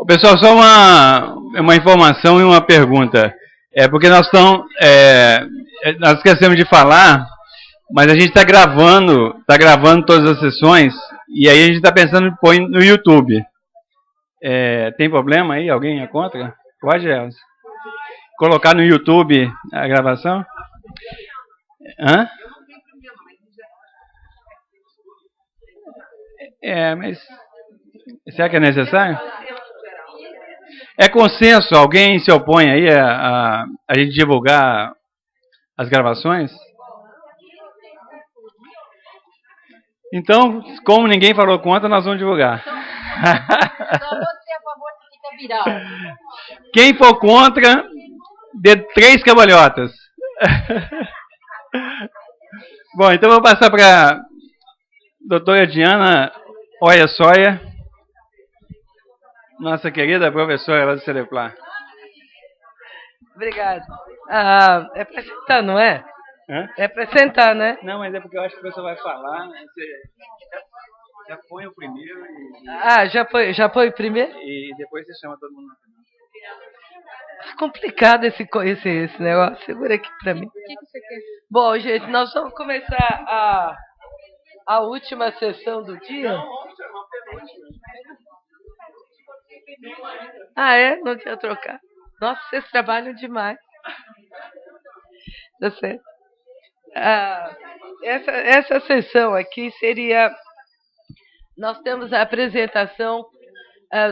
Pessoal, só uma informação e uma pergunta. Porque nós esquecemos de falar, mas a gente está gravando todas as sessões, e aí a gente está pensando em pôr no YouTube. Tem problema aí? Alguém é contra? Pode, Elza? Colocar no YouTube a gravação? Hã? Mas será que é necessário? É consenso? Alguém se opõe aí a gente divulgar as gravações? Então, como ninguém falou contra, nós vamos divulgar. Só você a favor que fica viral. Quem for contra, dê 3 cambalhotas. Bom, então vou passar para a doutora Diana Oia Soia, nossa querida professora lá do Celeplar. Obrigada. É para sentar, não é? Hã? É para sentar, né? Não, mas é porque eu acho que você vai falar, né? Você já põe o primeiro já põe o primeiro? E depois você chama todo mundo. É complicado esse negócio. Segura aqui para mim. O que você quer? Bom, gente, nós vamos começar a última sessão do dia. Não tinha trocado. Nossa, vocês trabalham demais. Tá certo. Essa sessão aqui seria... Nós temos a apresentação,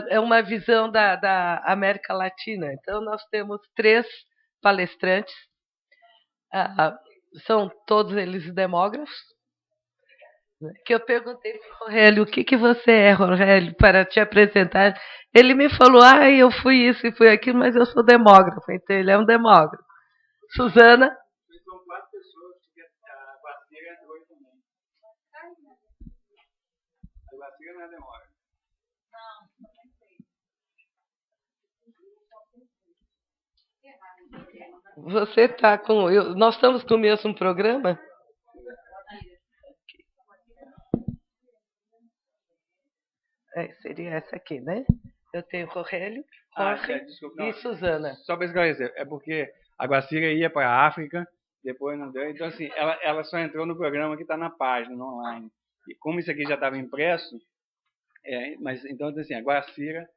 é uma visão da América Latina. Então, nós temos 3 palestrantes. São todos eles demógrafos. Que eu perguntei para o Rogélio, o que você é, Rogélio, para te apresentar. Ele me falou, eu fui isso e fui aquilo, mas eu sou demógrafo. Então, ele é um demógrafo. Suzana? São 4 pessoas, porque a Guacira entrou aí também. A Guacira não é demógrafa. Você está com... nós estamos com o mesmo programa? Seria essa aqui, né? Eu tenho Rogélio, Jorge e Suzana. Só para esclarecer, é porque a Guacira ia para a África, depois não deu. Então, assim, ela só entrou no programa que está na página, no online. E como isso aqui já estava impresso, mas então, assim, a Guacira,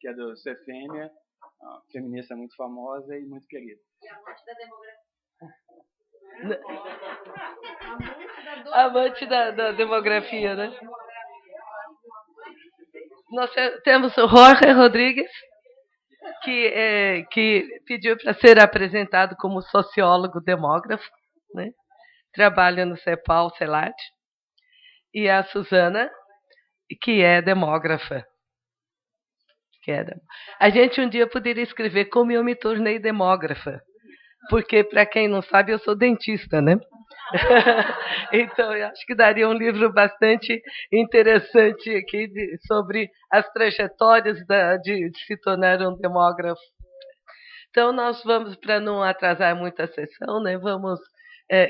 que é do Cefêmia, feminista muito famosa e muito querida. E a morte da demografia. Amante da demografia, né? Nós temos o Jorge Rodrigues, que pediu para ser apresentado como sociólogo demógrafo, né? Trabalha no CEPAL, CELAD. E a Suzana, que é demógrafa. A gente um dia poderia escrever como eu me tornei demógrafa. Porque, para quem não sabe, eu sou dentista, né? Então, eu acho que daria um livro bastante interessante aqui sobre as trajetórias de se tornar um demógrafo. Então, nós vamos, para não atrasar muito a sessão, né? Vamos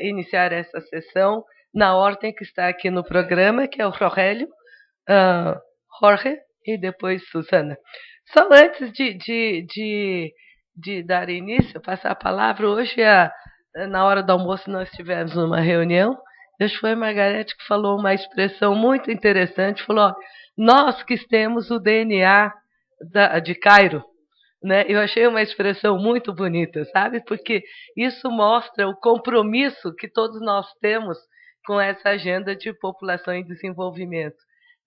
iniciar essa sessão na ordem que está aqui no programa, que é o Rogélio, Jorge e depois Suzana. Só antes de dar início, passar a palavra, hoje, na hora do almoço, nós tivemos uma reunião, acho que foi a Margarete que falou uma expressão muito interessante, falou, nós que temos o DNA de Cairo, né? Eu achei uma expressão muito bonita, sabe? Porque isso mostra o compromisso que todos nós temos com essa agenda de população em desenvolvimento.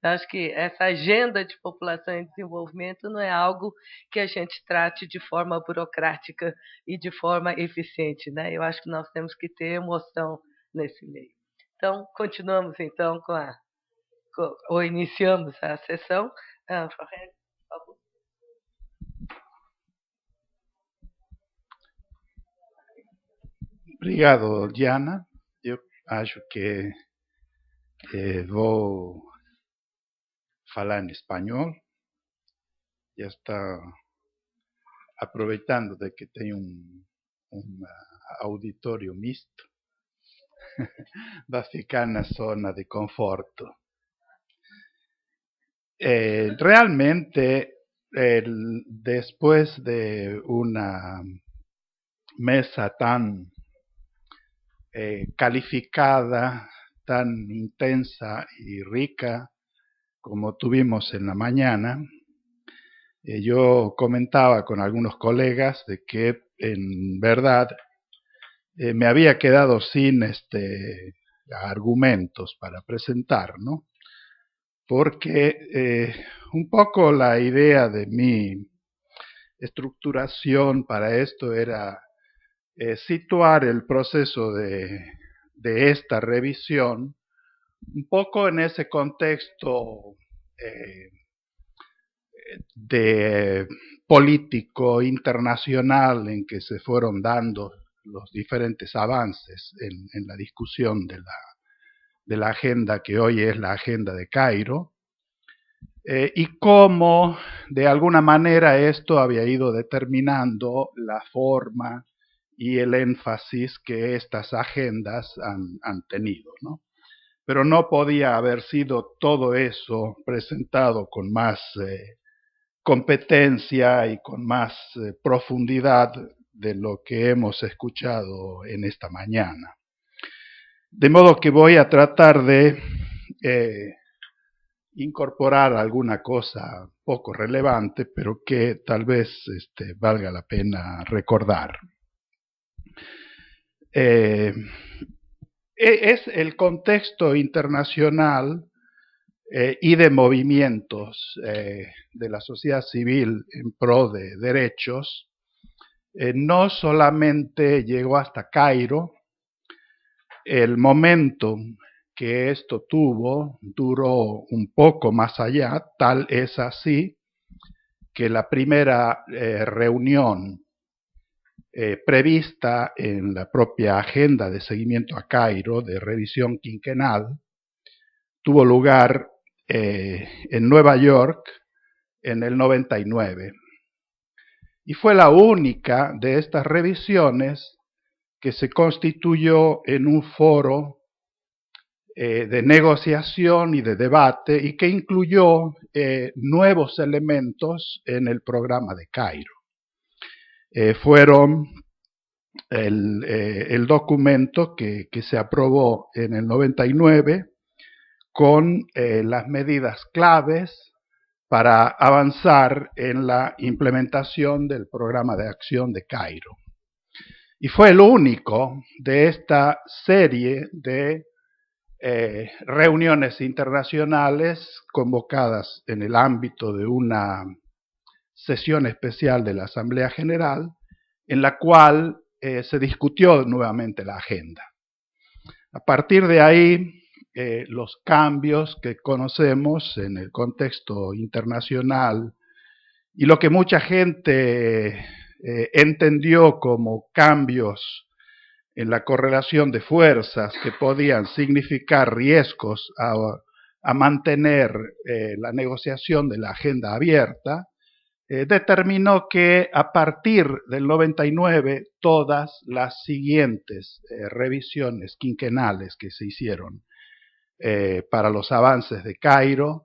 Acho que essa agenda de população em desenvolvimento não é algo que a gente trate de forma burocrática e de forma eficiente, né? Eu acho que nós temos que ter emoção nesse meio. Então, continuamos então ou iniciamos a sessão. Por favor. Obrigado, Diana. Eu acho que vou falar em espanhol. Já está aproveitando de que tem um auditório misto, vai ficar na zona de conforto. realmente, después de una mesa tan calificada, tan intensa y rica como tuvimos en la mañana, yo comentaba con algunos colegas de que en verdad me había quedado sin argumentos para presentar, ¿no? Porque un poco la idea de mi estructuración para esto era situar el proceso de esta revisión un poco en ese contexto de político internacional en que se fueron dando los diferentes avances en la discusión de la agenda que hoy es la agenda de Cairo, y cómo de alguna manera esto había ido determinando la forma y el énfasis que estas agendas han tenido, ¿no? Pero no podía haber sido todo eso presentado con más competencia y con más profundidad de lo que hemos escuchado en esta mañana. De modo que voy a tratar de incorporar alguna cosa poco relevante, pero que tal vez valga la pena recordar. Es el contexto internacional y de movimientos de la sociedad civil en pro de derechos, no solamente llegó hasta Cairo. El momento que esto tuvo duró un poco más allá, tal es así que la primera reunión prevista en la propia agenda de seguimiento a Cairo, de revisión quinquenal, tuvo lugar en Nueva York en el 99. Y fue la única de estas revisiones que se constituyó en un foro de negociación y de debate y que incluyó nuevos elementos en el programa de Cairo. Fueron el documento que se aprobó en el 99 con las medidas claves para avanzar en la implementación del programa de acción de Cairo. Y fue el único de esta serie de reuniones internacionales convocadas en el ámbito de una sesión especial de la Asamblea General, en la cual se discutió nuevamente la agenda. A partir de ahí, los cambios que conocemos en el contexto internacional y lo que mucha gente entendió como cambios en la correlación de fuerzas que podían significar riesgos a mantener la negociación de la agenda abierta, determinó que a partir del 99 todas las siguientes revisiones quinquenales que se hicieron para los avances de Cairo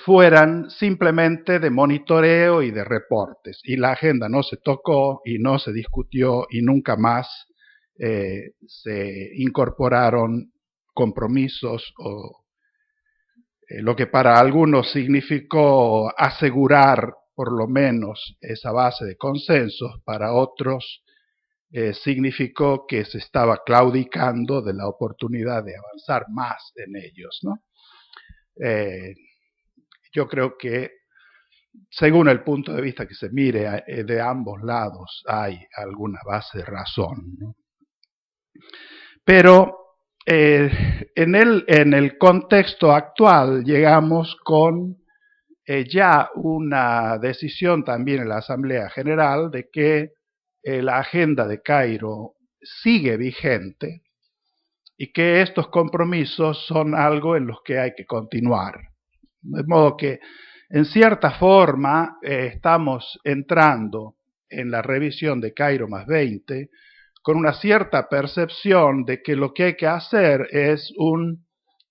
fueran simplemente de monitoreo y de reportes, y la agenda no se tocó y no se discutió y nunca más se incorporaron compromisos o lo que para algunos significó asegurar por lo menos esa base de consensos, para otros significó que se estaba claudicando de la oportunidad de avanzar más en ellos, ¿no? Yo creo que, según el punto de vista que se mire de ambos lados, hay alguna base de razón, ¿no? Pero en el contexto actual llegamos con ya una decisión también en la Asamblea General de que la agenda de Cairo sigue vigente y que estos compromisos son algo en los que hay que continuar. De modo que, en cierta forma, estamos entrando en la revisión de Cairo +20 con una cierta percepción de que lo que hay que hacer es un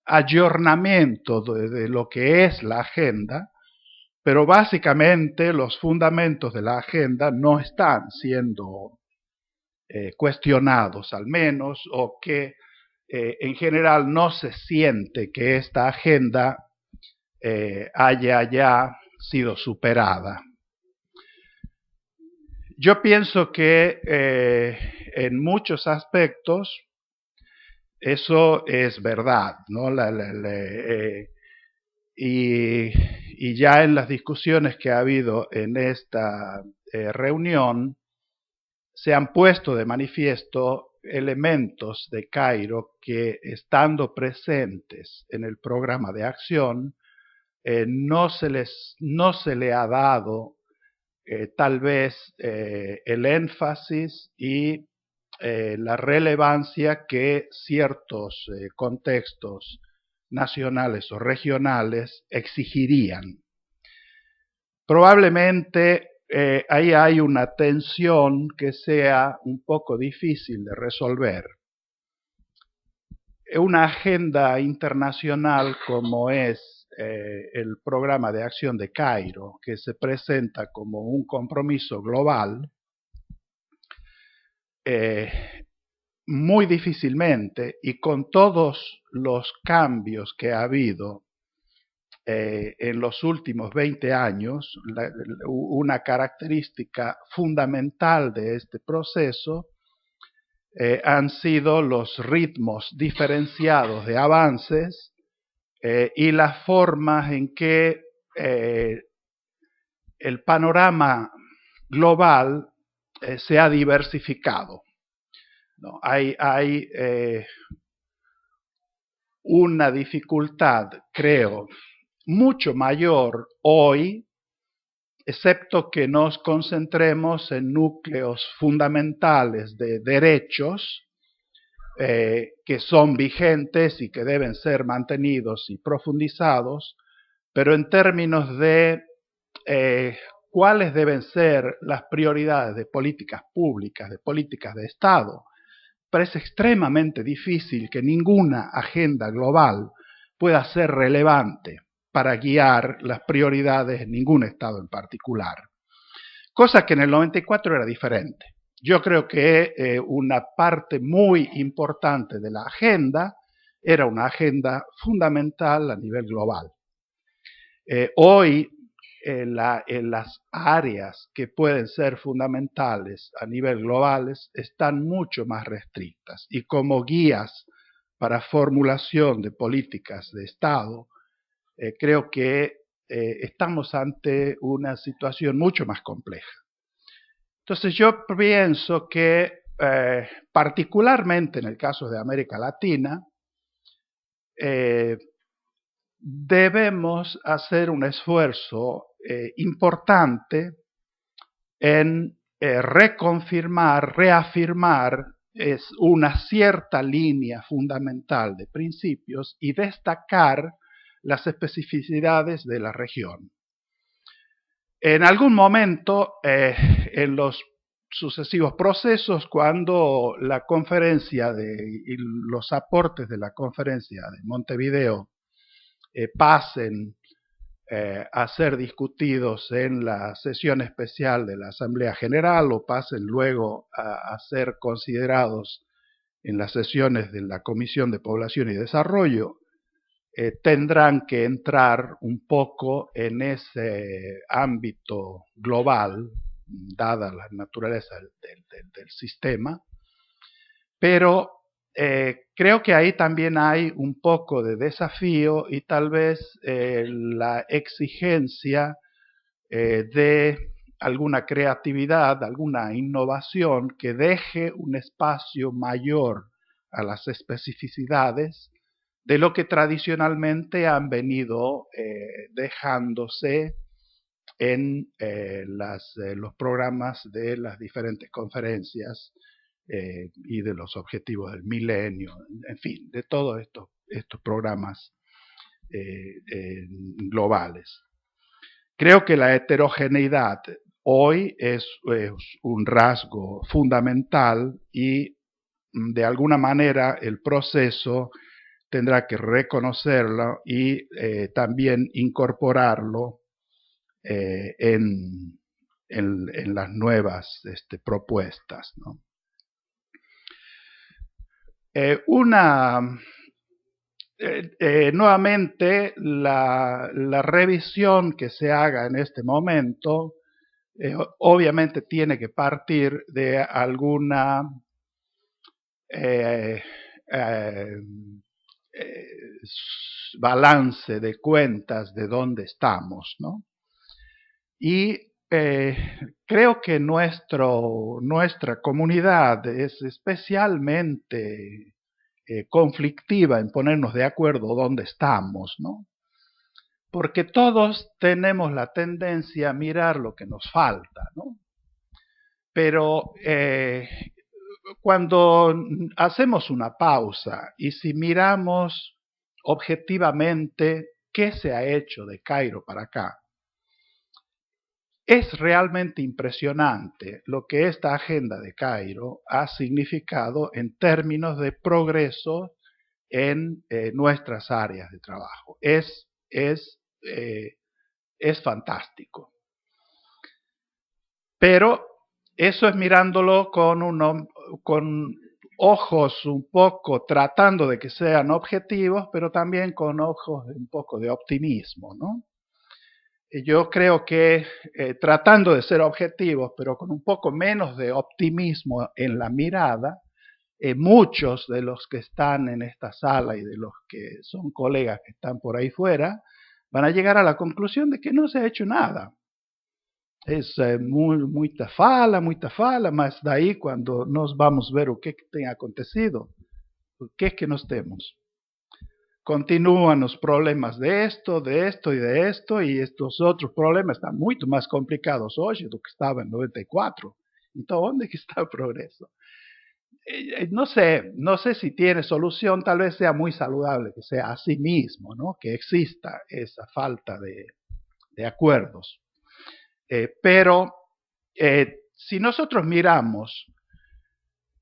ayornamiento de lo que es la agenda, pero básicamente los fundamentos de la agenda no están siendo cuestionados al menos, o que en general no se siente que esta agenda haya ya sido superada. Yo pienso que en muchos aspectos eso es verdad, ¿no? Y ya en las discusiones que ha habido en esta reunión se han puesto de manifiesto elementos de Cairo que, estando presentes en el programa de acción, no se le ha dado tal vez el énfasis y la relevancia que ciertos contextos nacionales o regionales exigirían. Probablemente ahí hay una tensión que sea un poco difícil de resolver. Una agenda internacional como es el programa de acción de Cairo, que se presenta como un compromiso global, muy difícilmente, y con todos los cambios que ha habido en los últimos 20 años, una característica fundamental de este proceso han sido los ritmos diferenciados de avances y las formas en que el panorama global se ha diversificado. ¿No? Hay una dificultad, creo, mucho mayor hoy, excepto que nos concentremos en núcleos fundamentales de derechos que son vigentes y que deben ser mantenidos y profundizados, pero en términos de cuáles deben ser las prioridades de políticas públicas, de políticas de Estado, parece extremadamente difícil que ninguna agenda global pueda ser relevante para guiar las prioridades en ningún Estado en particular. Cosa que en el 94 era diferente. Yo creo que una parte muy importante de la agenda era una agenda fundamental a nivel global. Hoy, en las áreas que pueden ser fundamentales a nivel global están mucho más restrictas, y como guías para formulación de políticas de Estado, creo que estamos ante una situación mucho más compleja. Entonces yo pienso que particularmente en el caso de América Latina, debemos hacer un esfuerzo importante en reconfirmar, reafirmar una cierta línea fundamental de principios y destacar las especificidades de la región. En algún momento, en los sucesivos procesos, cuando la conferencia y los aportes de la conferencia de Montevideo pasen a ser discutidos en la sesión especial de la Asamblea General o pasen luego a ser considerados en las sesiones de la Comisión de Población y Desarrollo, tendrán que entrar un poco en ese ámbito global, dada la naturaleza del sistema, pero creo que ahí también hay un poco de desafío y tal vez la exigencia de alguna creatividad, alguna innovación que deje un espacio mayor a las especificidades de lo que tradicionalmente han venido dejándose en los programas de las diferentes conferencias y de los objetivos del milenio, en fin, de todos estos programas globales. Creo que la heterogeneidad hoy es un rasgo fundamental y de alguna manera el proceso tendrá que reconocerlo y también incorporarlo en las nuevas propuestas, ¿no? Nuevamente, la revisión que se haga en este momento obviamente tiene que partir de alguna balance de cuentas de dónde estamos, ¿no? Y creo que nuestra comunidad es especialmente conflictiva en ponernos de acuerdo dónde estamos, ¿no? Porque todos tenemos la tendencia a mirar lo que nos falta, ¿no? Pero cuando hacemos una pausa y si miramos objetivamente qué se ha hecho de Cairo para acá, es realmente impresionante lo que esta agenda de Cairo ha significado en términos de progreso en nuestras áreas de trabajo. Es fantástico. Pero eso es mirándolo con ojos un poco tratando de que sean objetivos, pero también con ojos un poco de optimismo, ¿no? Yo creo que tratando de ser objetivos, pero con un poco menos de optimismo en la mirada, muchos de los que están en esta sala y de los que son colegas que están por ahí fuera, van a llegar a la conclusión de que no se ha hecho nada. Es muita fala, mas daí quando nós vamos ver o que tem acontecido, o que nós temos? Continuam os problemas de esto e estes outros problemas estão muito mais complicados hoje do que estavam em 94. Então, onde que está o progresso? No sé si tiene solución, tal vez sea muy saludable que sea así mismo, ¿no? Que exista esa falta de acuerdos. Pero si nosotros miramos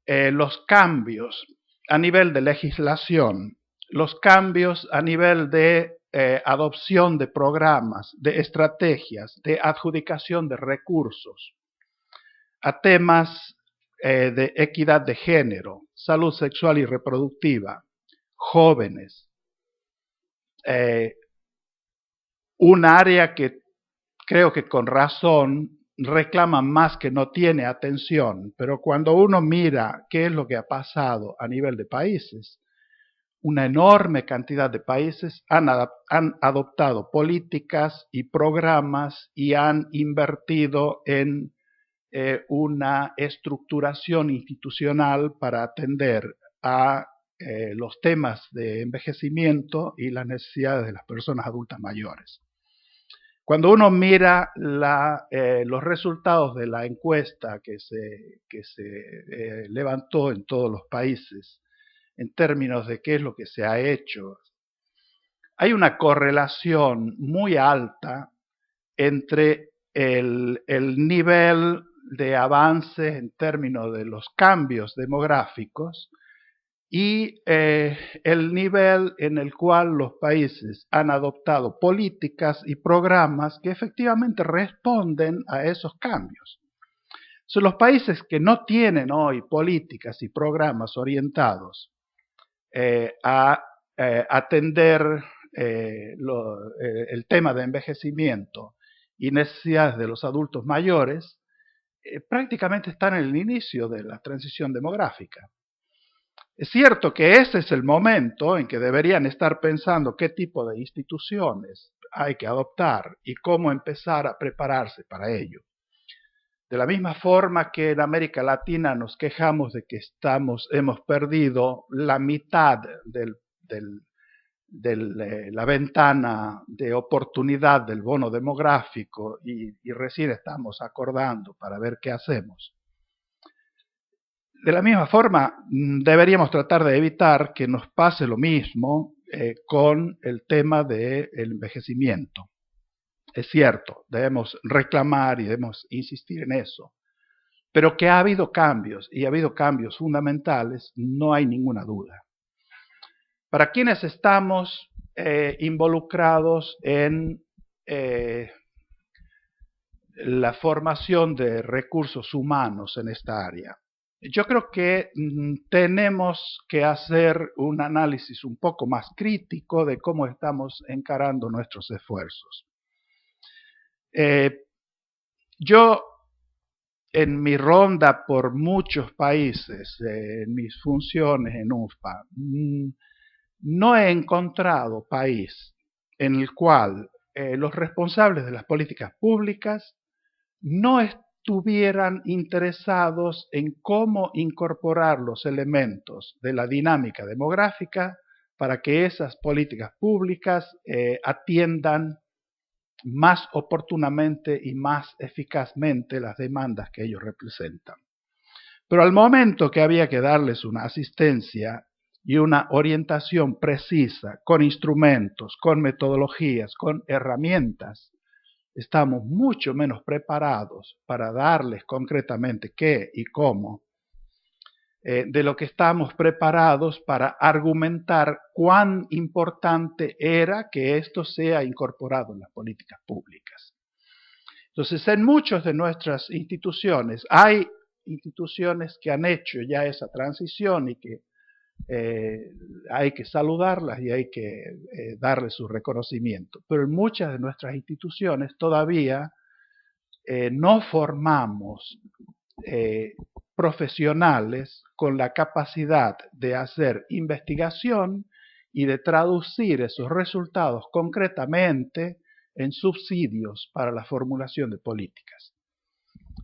los cambios a nivel de legislación, los cambios a nivel de adopción de programas, de estrategias, de adjudicación de recursos, a temas de equidad de género, salud sexual y reproductiva, jóvenes, un área que creo que con razón reclama más que no tiene atención, pero cuando uno mira qué es lo que ha pasado a nivel de países, una enorme cantidad de países han adoptado políticas y programas y han invertido en una estructuración institucional para atender a los temas de envejecimiento y las necesidades de las personas adultas mayores. Cuando uno mira los resultados de la encuesta que se levantó en todos los países en términos de qué es lo que se ha hecho, hay una correlación muy alta entre el nivel de avance en términos de los cambios demográficos y el nivel en el cual los países han adoptado políticas y programas que efectivamente responden a esos cambios. Son los países que no tienen hoy políticas y programas orientados a atender el tema de envejecimiento y necesidades de los adultos mayores, prácticamente están en el inicio de la transición demográfica. Es cierto que ese es el momento en que deberían estar pensando qué tipo de instituciones hay que adoptar y cómo empezar a prepararse para ello. De la misma forma que en América Latina nos quejamos de que hemos perdido la mitad de la ventana de oportunidad del bono demográfico y recién estamos acordando para ver qué hacemos. De la misma forma, deberíamos tratar de evitar que nos pase lo mismo con el tema del envejecimiento. Es cierto, debemos reclamar y debemos insistir en eso, pero que ha habido cambios, y ha habido cambios fundamentales, no hay ninguna duda. Para quienes estamos involucrados en la formación de recursos humanos en esta área, yo creo que tenemos que hacer un análisis un poco más crítico de cómo estamos encarando nuestros esfuerzos. Yo, en mi ronda por muchos países, en mis funciones en UNFPA, no he encontrado país en el cual los responsables de las políticas públicas no estuvieran interesados en cómo incorporar los elementos de la dinámica demográfica para que esas políticas públicas atiendan más oportunamente y más eficazmente las demandas que ellos representan. Pero al momento que había que darles una asistencia y una orientación precisa, con instrumentos, con metodologías, con herramientas, estamos mucho menos preparados para darles concretamente qué y cómo, de lo que estamos preparados para argumentar cuán importante era que esto sea incorporado en las políticas públicas. Entonces, en muchas de nuestras instituciones, hay instituciones que han hecho ya esa transición y que hay que saludarlas y hay que darles su reconocimiento. Pero en muchas de nuestras instituciones todavía no formamos profesionales con la capacidad de hacer investigación y de traducir esos resultados concretamente en subsidios para la formulación de políticas.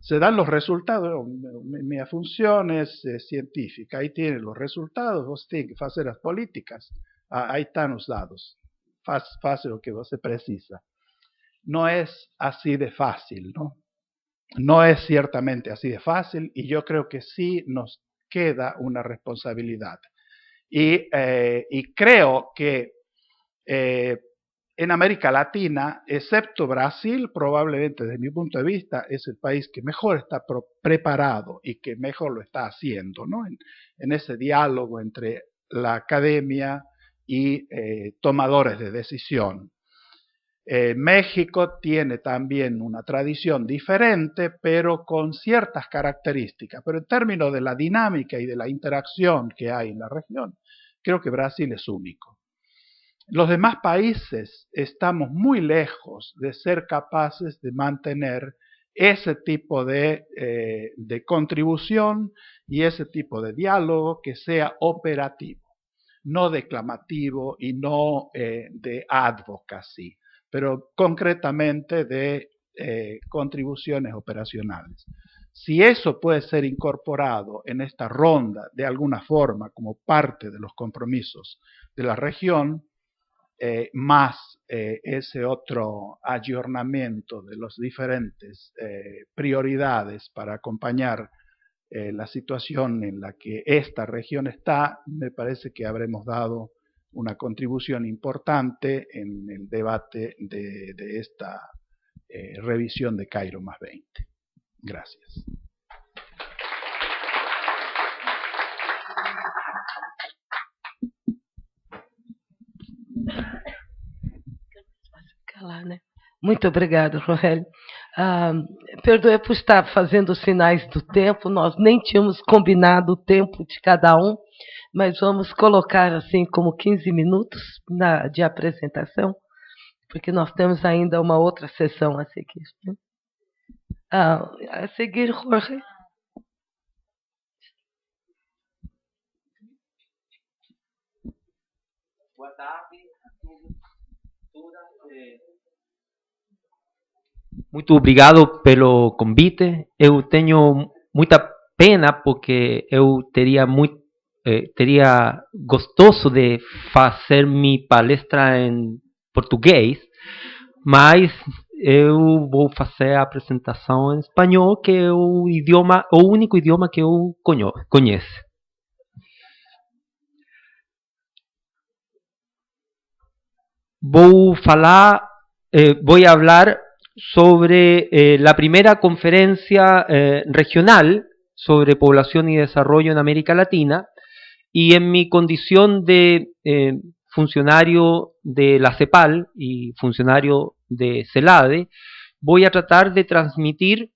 Se dan los resultados, mi función es científica, ahí tienen los resultados, vos tenés que hacer las políticas, ahí están los datos, faz lo que vos se precisa. No es así de fácil, ¿no? No es ciertamente así de fácil y yo creo que sí nos queda una responsabilidad. Y creo que en América Latina, excepto Brasil, probablemente desde mi punto de vista es el país que mejor está preparado y que mejor lo está haciendo, ¿no? En ese diálogo entre la academia y tomadores de decisión. México tiene también una tradición diferente, pero con ciertas características. Pero en términos de la dinámica y de la interacción que hay en la región, creo que Brasil es único. Los demás países estamos muy lejos de ser capaces de mantener ese tipo de contribución y ese tipo de diálogo que sea operativo, no declamativo y no de advocacy, pero concretamente de contribuciones operacionales. Si eso puede ser incorporado en esta ronda de alguna forma como parte de los compromisos de la región, más ese otro ayornamiento de las diferentes prioridades para acompañar la situación en la que esta región está, me parece que habremos dado una contribución importante en el debate de esta revisión de Cairo +20. Gracias. Muito obrigada, Rogelio. Perdoe por estar fazendo os sinais do tempo, nós nem tínhamos combinado o tempo de cada um, mas vamos colocar assim como 15 minutos de apresentação, porque nós temos ainda uma outra sessão a seguir. Né? A seguir, Jorge. Boa tarde a todos. Muito obrigado pelo convite. Eu tenho muita pena porque eu teria gostoso de fazer minha palestra em português, mas eu vou fazer a apresentação em espanhol, que é o único idioma que eu conheço. Voy a hablar sobre la primera conferencia regional sobre población y desarrollo en América Latina, y en mi condición de funcionario de la CEPAL y funcionario de CELADE, voy a tratar de transmitir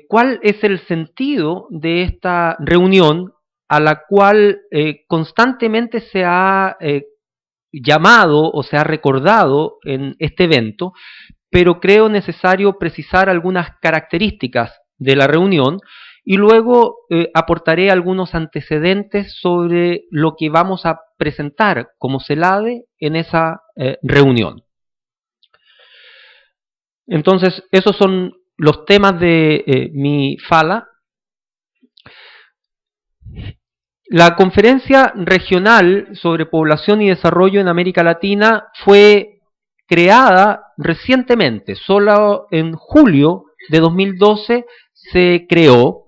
cuál es el sentido de esta reunión a la cual constantemente se ha llamado o se ha recordado en este evento, pero creo necesario precisar algunas características de la reunión y luego aportaré algunos antecedentes sobre lo que vamos a presentar como CELADE en esa reunión. Entonces, esos son los temas de mi fala. La Conferencia Regional sobre Población y Desarrollo en América Latina fue creada recientemente, solo en julio de 2012 se creó,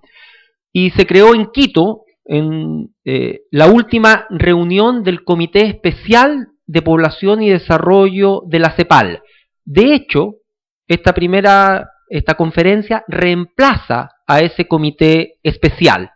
y se creó en Quito, en la última reunión del Comité Especial de Población y Desarrollo de la CEPAL. De hecho, esta conferencia reemplaza a ese comité especial.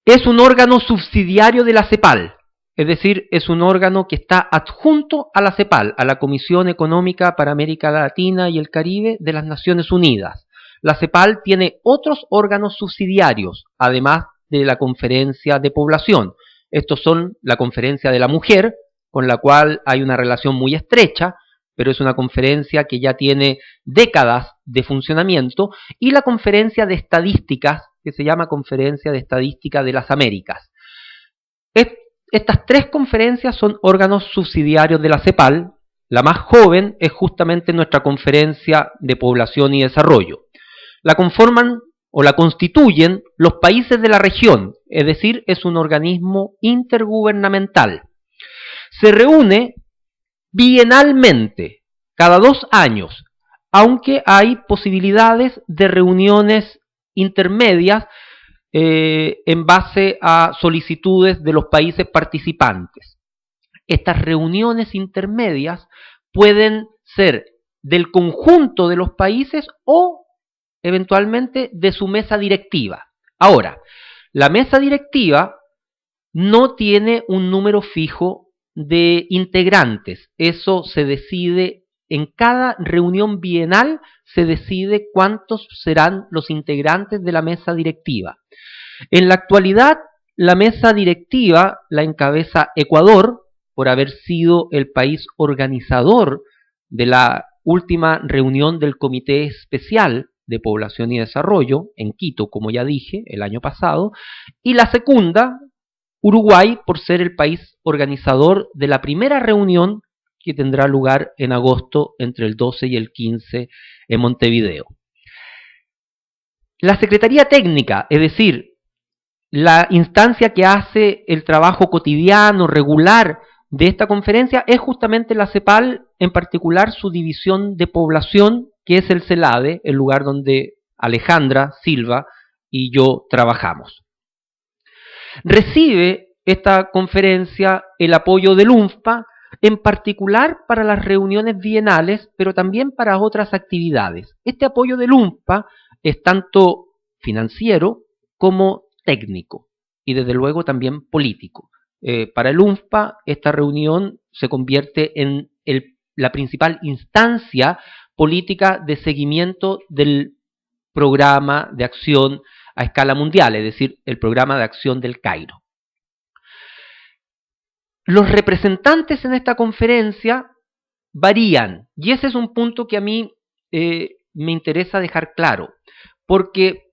Es un órgano subsidiario de la CEPAL, es decir, es un órgano que está adjunto a la CEPAL, a la Comisión Económica para América Latina y el Caribe de las Naciones Unidas. La CEPAL tiene otros órganos subsidiarios, además de la Conferencia de Población. Estos son la Conferencia de la Mujer, con la cual hay una relación muy estrecha, pero es una conferencia que ya tiene décadas de funcionamiento, y la Conferencia de Estadísticas, que se llama Conferencia de Estadística de las Américas. Estas tres conferencias son órganos subsidiarios de la CEPAL. La más joven es justamente nuestra Conferencia de Población y Desarrollo. La conforman o la constituyen los países de la región, es decir, es un organismo intergubernamental. Se reúne bienalmente, cada 2 años, aunque hay posibilidades de reuniones intermedias en base a solicitudes de los países participantes. Estas reuniones intermedias pueden ser del conjunto de los países o eventualmente de su mesa directiva. Ahora, la mesa directiva no tiene un número fijo de integrantes. Eso se decide en cada reunión bienal, se decide cuántos serán los integrantes de la mesa directiva. En la actualidad, la mesa directiva la encabeza Ecuador, por haber sido el país organizador de la última reunión del Comité Especial de Población y Desarrollo, en Quito, como ya dije, el año pasado, y la segunda, Uruguay, por ser el país organizador de la primera reunión que tendrá lugar en agosto entre el 12 y el 15 en Montevideo. La Secretaría Técnica, es decir, la instancia que hace el trabajo cotidiano, regular de esta conferencia, es justamente la CEPAL, en particular su división de población, que es el CELADE, el lugar donde Alejandra Silva y yo trabajamos. Recibe esta conferencia el apoyo del UNFPA, en particular para las reuniones bienales, pero también para otras actividades. Este apoyo del UNFPA es tanto financiero como técnico y desde luego también político. Para el UNFPA esta reunión se convierte en la principal instancia política de seguimiento del programa de acción a escala mundial, es decir, el programa de acción del Cairo. Los representantes en esta conferencia varían, y ese es un punto que a mí me interesa dejar claro, porque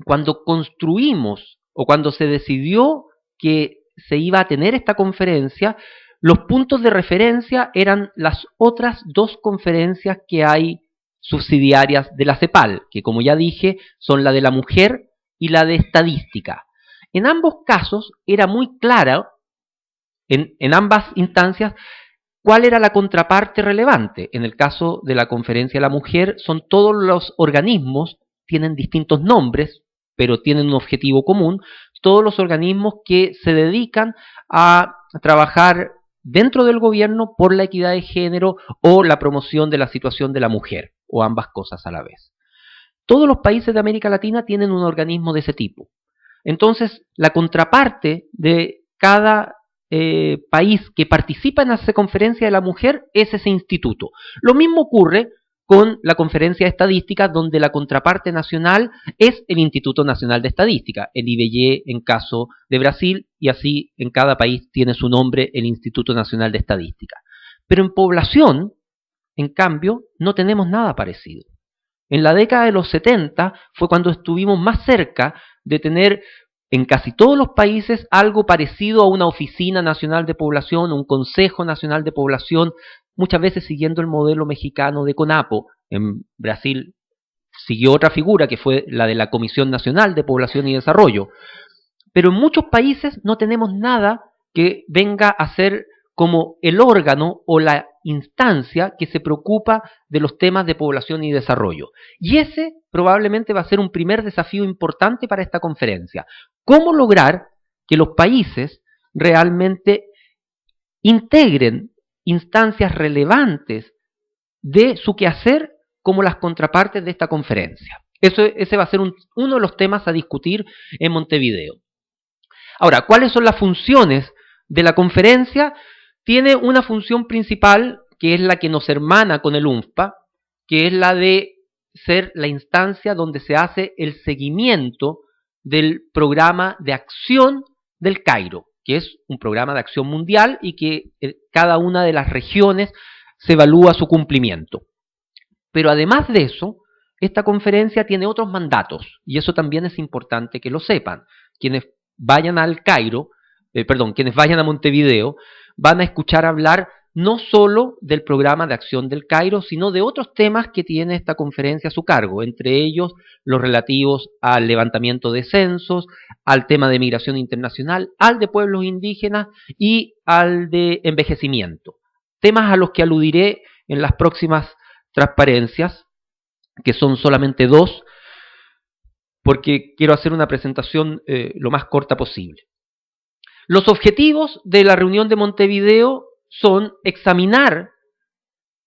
cuando construimos o cuando se decidió que se iba a tener esta conferencia, los puntos de referencia eran las otras 2 conferencias que hay subsidiarias de la CEPAL, que como ya dije son la de la mujer y la de estadística. En ambos casos era muy clara, en ambas instancias, cuál era la contraparte relevante. En el caso de la conferencia de la mujer son todos los organismos, tienen distintos nombres, pero tienen un objetivo común, todos los organismos que se dedican a trabajar dentro del gobierno por la equidad de género o la promoción de la situación de la mujer, o ambas cosas a la vez. Todos los países de América Latina tienen un organismo de ese tipo. entonces la contraparte de cada país que participa en esa conferencia de la mujer es ese instituto. Lo mismo ocurre con la conferencia de estadística, donde la contraparte nacional es el Instituto Nacional de Estadística, el IBGE en caso de Brasil, y así en cada país tiene su nombre el Instituto Nacional de Estadística. Pero en población, en cambio, no tenemos nada parecido. En la década de los 70 fue cuando estuvimos más cerca de tener en casi todos los países algo parecido a una Oficina Nacional de Población, un Consejo Nacional de Población, muchas veces siguiendo el modelo mexicano de CONAPO. En Brasil siguió otra figura que fue la de la Comisión Nacional de Población y Desarrollo. Pero en muchos países no tenemos nada que venga a ser como el órgano o la instancia que se preocupa de los temas de población y desarrollo. Y ese probablemente va a ser un primer desafío importante para esta conferencia. ¿Cómo lograr que los países realmente integren instancias relevantes de su quehacer como las contrapartes de esta conferencia? Ese va a ser uno de los temas a discutir en Montevideo. Ahora, ¿cuáles son las funciones de la conferencia? Tiene una función principal, que es la que nos hermana con el UNFPA, que es la de ser la instancia donde se hace el seguimiento del programa de acción del Cairo, que es un programa de acción mundial y que cada una de las regiones se evalúa su cumplimiento. Pero además de eso, esta conferencia tiene otros mandatos, y eso también es importante que lo sepan. Quienes vayan al Cairo, quienes vayan a Montevideo, van a escuchar hablar no solo del programa de acción del Cairo, sino de otros temas que tiene esta conferencia a su cargo, entre ellos los relativos al levantamiento de censos, al tema de migración internacional, al de pueblos indígenas y al de envejecimiento. Temas a los que aludiré en las próximas transparencias, que son solamente 2, porque quiero hacer una presentación lo más corta posible. Los objetivos de la reunión de Montevideo son examinar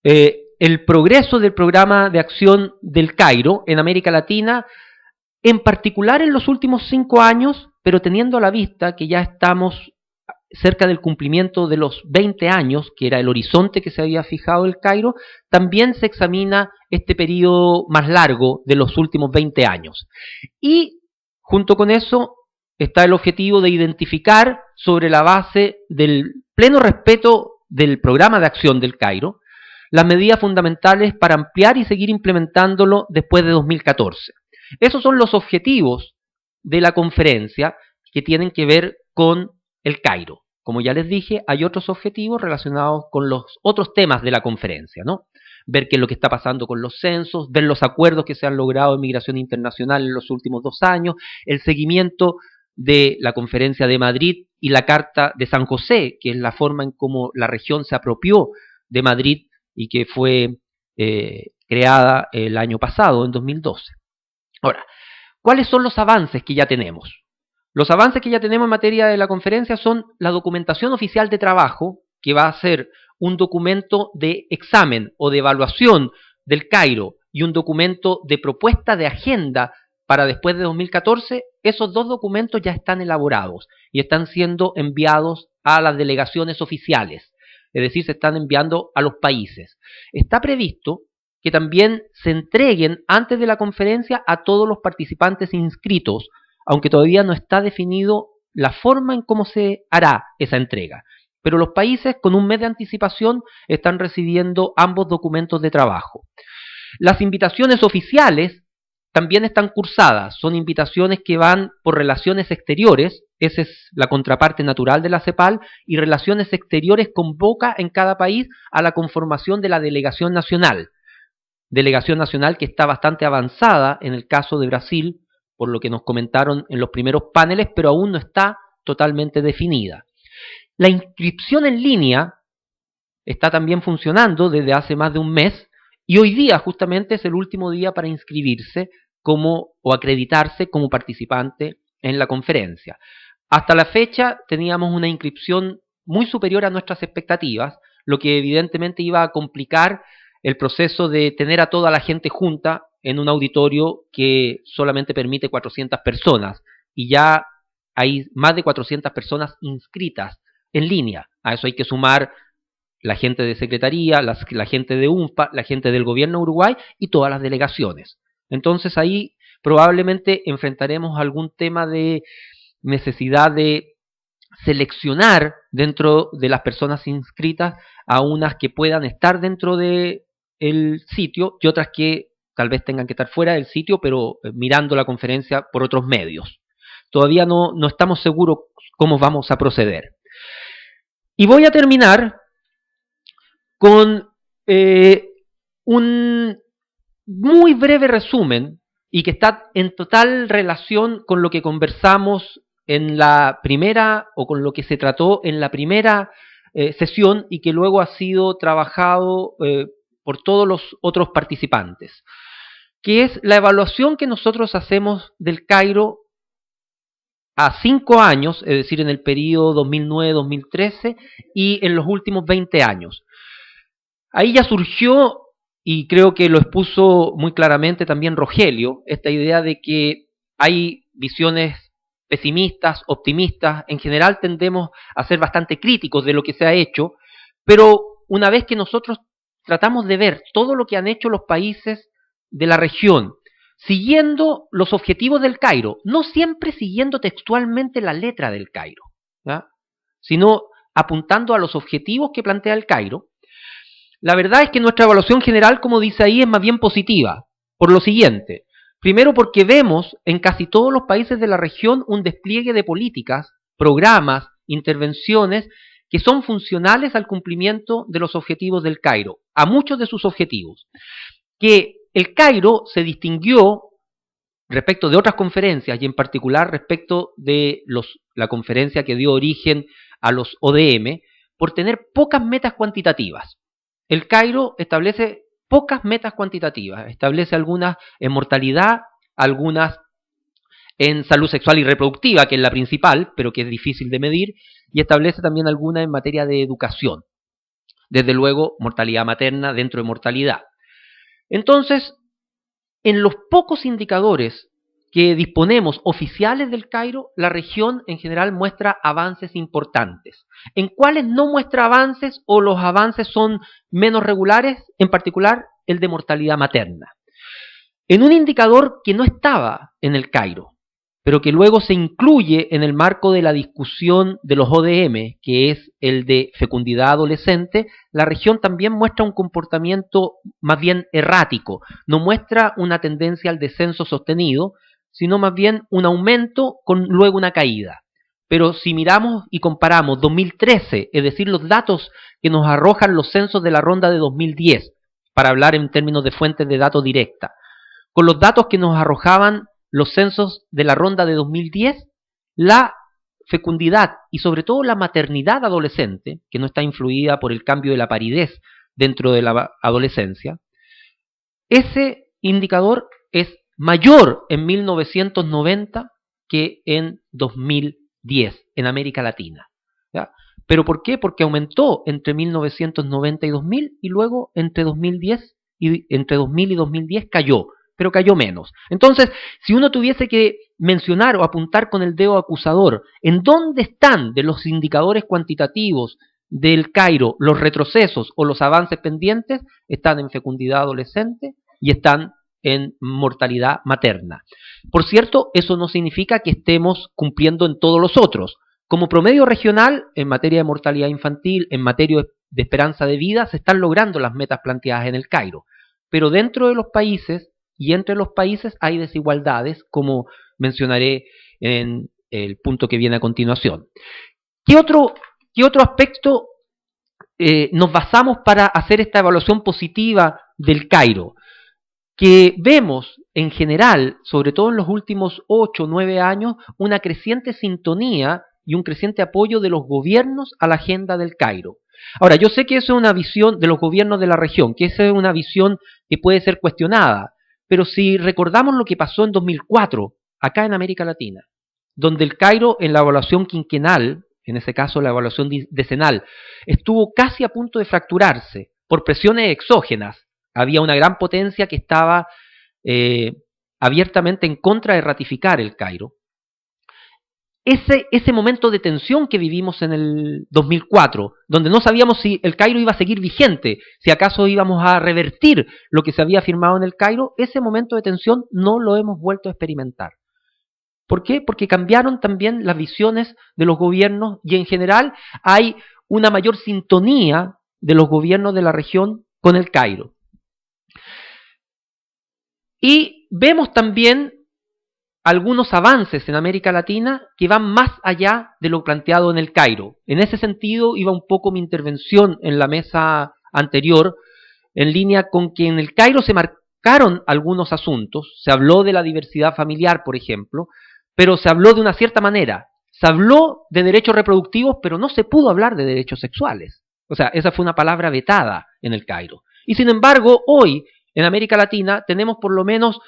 el progreso del programa de acción del Cairo en América Latina, en particular en los últimos 5 años, pero teniendo a la vista que ya estamos cerca del cumplimiento de los 20 años, que era el horizonte que se había fijado el Cairo, también se examina este periodo más largo de los últimos 20 años. Y junto con eso está el objetivo de identificar, sobre la base del pleno respeto del programa de acción del Cairo, las medidas fundamentales para ampliar y seguir implementándolo después de 2014. Esos son los objetivos de la conferencia que tienen que ver con el Cairo. Como ya les dije, hay otros objetivos relacionados con los otros temas de la conferencia, ¿no? Ver qué es lo que está pasando con los censos, ver los acuerdos que se han logrado en migración internacional en los últimos 2 años, el seguimiento de la Conferencia de Madrid y la Carta de San José, que es la forma en cómo la región se apropió de Madrid y que fue creada el año pasado, en 2012. Ahora, ¿cuáles son los avances que ya tenemos? Los avances que ya tenemos en materia de la conferencia son la documentación oficial de trabajo, que va a ser un documento de examen o de evaluación del Cairo y un documento de propuesta de agenda para después de 2014. Esos 2 documentos ya están elaborados y están siendo enviados a las delegaciones oficiales, es decir, se están enviando a los países. Está previsto que también se entreguen antes de la conferencia a todos los participantes inscritos, aunque todavía no está definido la forma en cómo se hará esa entrega. Pero los países con un mes de anticipación están recibiendo ambos documentos de trabajo. Las invitaciones oficiales también están cursadas, son invitaciones que van por relaciones exteriores, esa es la contraparte natural de la CEPAL, y relaciones exteriores convoca en cada país a la conformación de la delegación nacional que está bastante avanzada en el caso de Brasil, por lo que nos comentaron en los primeros paneles, pero aún no está totalmente definida. La inscripción en línea está también funcionando desde hace más de un mes, y hoy día justamente es el último día para inscribirse o acreditarse como participante en la conferencia. Hasta la fecha teníamos una inscripción muy superior a nuestras expectativas, lo que evidentemente iba a complicar el proceso de tener a toda la gente junta en un auditorio que solamente permite 400 personas. y ya hay más de 400 personas inscritas en línea. A eso hay que sumar la gente de Secretaría, la gente de UNFPA, la gente del gobierno de Uruguay y todas las delegaciones. Entonces ahí probablemente enfrentaremos algún tema de necesidad de seleccionar dentro de las personas inscritas a unas que puedan estar dentro del sitio y otras que tal vez tengan que estar fuera del sitio, pero mirando la conferencia por otros medios. Todavía no estamos seguros cómo vamos a proceder. Y voy a terminar con un muy breve resumen y que está en total relación con lo que conversamos en la primera, o con lo que se trató en la primera sesión y que luego ha sido trabajado por todos los otros participantes, que es la evaluación que nosotros hacemos del Cairo a 5 años, es decir, en el periodo 2009-2013 y en los últimos 20 años. Ahí ya surgió, y creo que lo expuso muy claramente también Rogelio, esta idea de que hay visiones pesimistas, optimistas. En general tendemos a ser bastante críticos de lo que se ha hecho, pero una vez que nosotros tratamos de ver todo lo que han hecho los países de la región, siguiendo los objetivos del Cairo, no siempre siguiendo textualmente la letra del Cairo, ¿ya?, sino apuntando a los objetivos que plantea el Cairo, la verdad es que nuestra evaluación general, como dice ahí, es más bien positiva, por lo siguiente. Primero, porque vemos en casi todos los países de la región un despliegue de políticas, programas, intervenciones que son funcionales al cumplimiento de los objetivos del Cairo, a muchos de sus objetivos. Que el Cairo se distinguió respecto de otras conferencias y en particular respecto de la conferencia que dio origen a los ODM por tener pocas metas cuantitativas. El Cairo establece pocas metas cuantitativas, establece algunas en mortalidad, algunas en salud sexual y reproductiva, que es la principal, pero que es difícil de medir, y establece también algunas en materia de educación. Desde luego, mortalidad materna dentro de mortalidad. Entonces, en los pocos indicadores que disponemos oficiales del Cairo, la región en general muestra avances importantes. ¿En cuáles no muestra avances o los avances son menos regulares? En particular, el de mortalidad materna. En un indicador que no estaba en el Cairo, pero que luego se incluye en el marco de la discusión de los ODM, que es el de fecundidad adolescente, la región también muestra un comportamiento más bien errático, no muestra una tendencia al descenso sostenido, sino más bien un aumento con luego una caída. Pero si miramos y comparamos 2013, es decir, los datos que nos arrojan los censos de la ronda de 2010, para hablar en términos de fuentes de datos directa, con los datos que nos arrojaban los censos de la ronda de 2010, la fecundidad y sobre todo la maternidad adolescente, que no está influida por el cambio de la paridez dentro de la adolescencia, ese indicador es mayor en 1990 que en 2010 en América Latina, ¿ya? ¿Pero por qué? Porque aumentó entre 1990 y 2000 y luego entre 2000 y 2010 cayó, pero cayó menos. Entonces, si uno tuviese que mencionar o apuntar con el dedo acusador en dónde están de los indicadores cuantitativos del Cairo los retrocesos o los avances pendientes, están en fecundidad adolescente y están en mortalidad materna. Por cierto, eso no significa que estemos cumpliendo en todos los otros. Como promedio regional, en materia de mortalidad infantil, en materia de esperanza de vida, se están logrando las metas planteadas en el Cairo. Pero dentro de los países y entre los países hay desigualdades, como mencionaré en el punto que viene a continuación. ¿Qué otro aspecto nos basamos para hacer esta evaluación positiva del Cairo? Que vemos en general, sobre todo en los últimos 8 o 9 años, una creciente sintonía y un creciente apoyo de los gobiernos a la agenda del Cairo. Ahora, yo sé que eso es una visión de los gobiernos de la región, que esa es una visión que puede ser cuestionada, pero si recordamos lo que pasó en 2004, acá en América Latina, donde el Cairo en la evaluación quinquenal, en ese caso la evaluación decenal, estuvo casi a punto de fracturarse por presiones exógenas. Había una gran potencia que estaba abiertamente en contra de ratificar el Cairo. ese momento de tensión que vivimos en el 2004, donde no sabíamos si el Cairo iba a seguir vigente, si acaso íbamos a revertir lo que se había firmado en el Cairo, ese momento de tensión no lo hemos vuelto a experimentar. ¿Por qué? Porque cambiaron también las visiones de los gobiernos y en general hay una mayor sintonía de los gobiernos de la región con el Cairo. Y vemos también algunos avances en América Latina que van más allá de lo planteado en el Cairo. En ese sentido iba un poco mi intervención en la mesa anterior, en línea con que en el Cairo se marcaron algunos asuntos, se habló de la diversidad familiar, por ejemplo, pero se habló de una cierta manera. Se habló de derechos reproductivos, pero no se pudo hablar de derechos sexuales. O sea, esa fue una palabra vetada en el Cairo. Y sin embargo, hoy en América Latina tenemos por lo menos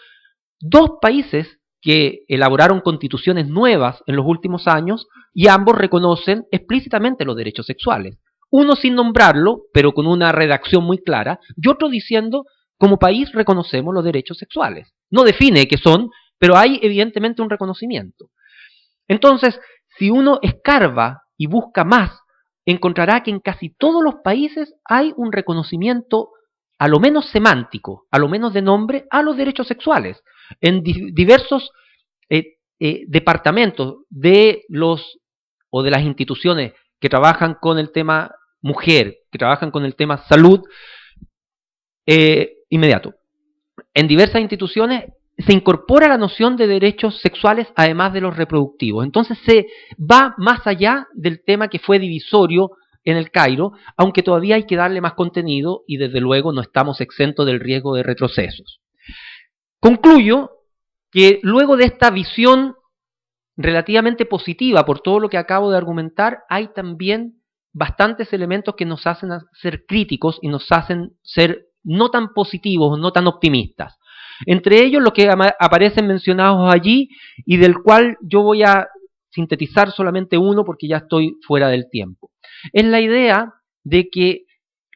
2 países que elaboraron constituciones nuevas en los últimos años y ambos reconocen explícitamente los derechos sexuales. Uno sin nombrarlo, pero con una redacción muy clara, y otro diciendo, como país reconocemos los derechos sexuales. No define qué son, pero hay evidentemente un reconocimiento. Entonces, si uno escarba y busca más, encontrará que en casi todos los países hay un reconocimiento, a lo menos semántico, a lo menos de nombre, a los derechos sexuales. En diversos departamentos de las instituciones que trabajan con el tema mujer, que trabajan con el tema salud inmediato. En diversas instituciones se incorpora la noción de derechos sexuales además de los reproductivos. Entonces se va más allá del tema que fue divisorio en el Cairo, aunque todavía hay que darle más contenido y desde luego no estamos exentos del riesgo de retrocesos. Concluyo que luego de esta visión relativamente positiva por todo lo que acabo de argumentar, hay también bastantes elementos que nos hacen ser críticos y nos hacen ser no tan positivos, no tan optimistas. Entre ellos los que aparecen mencionados allí y del cual yo voy a sintetizar solamente uno porque ya estoy fuera del tiempo. Es la idea de que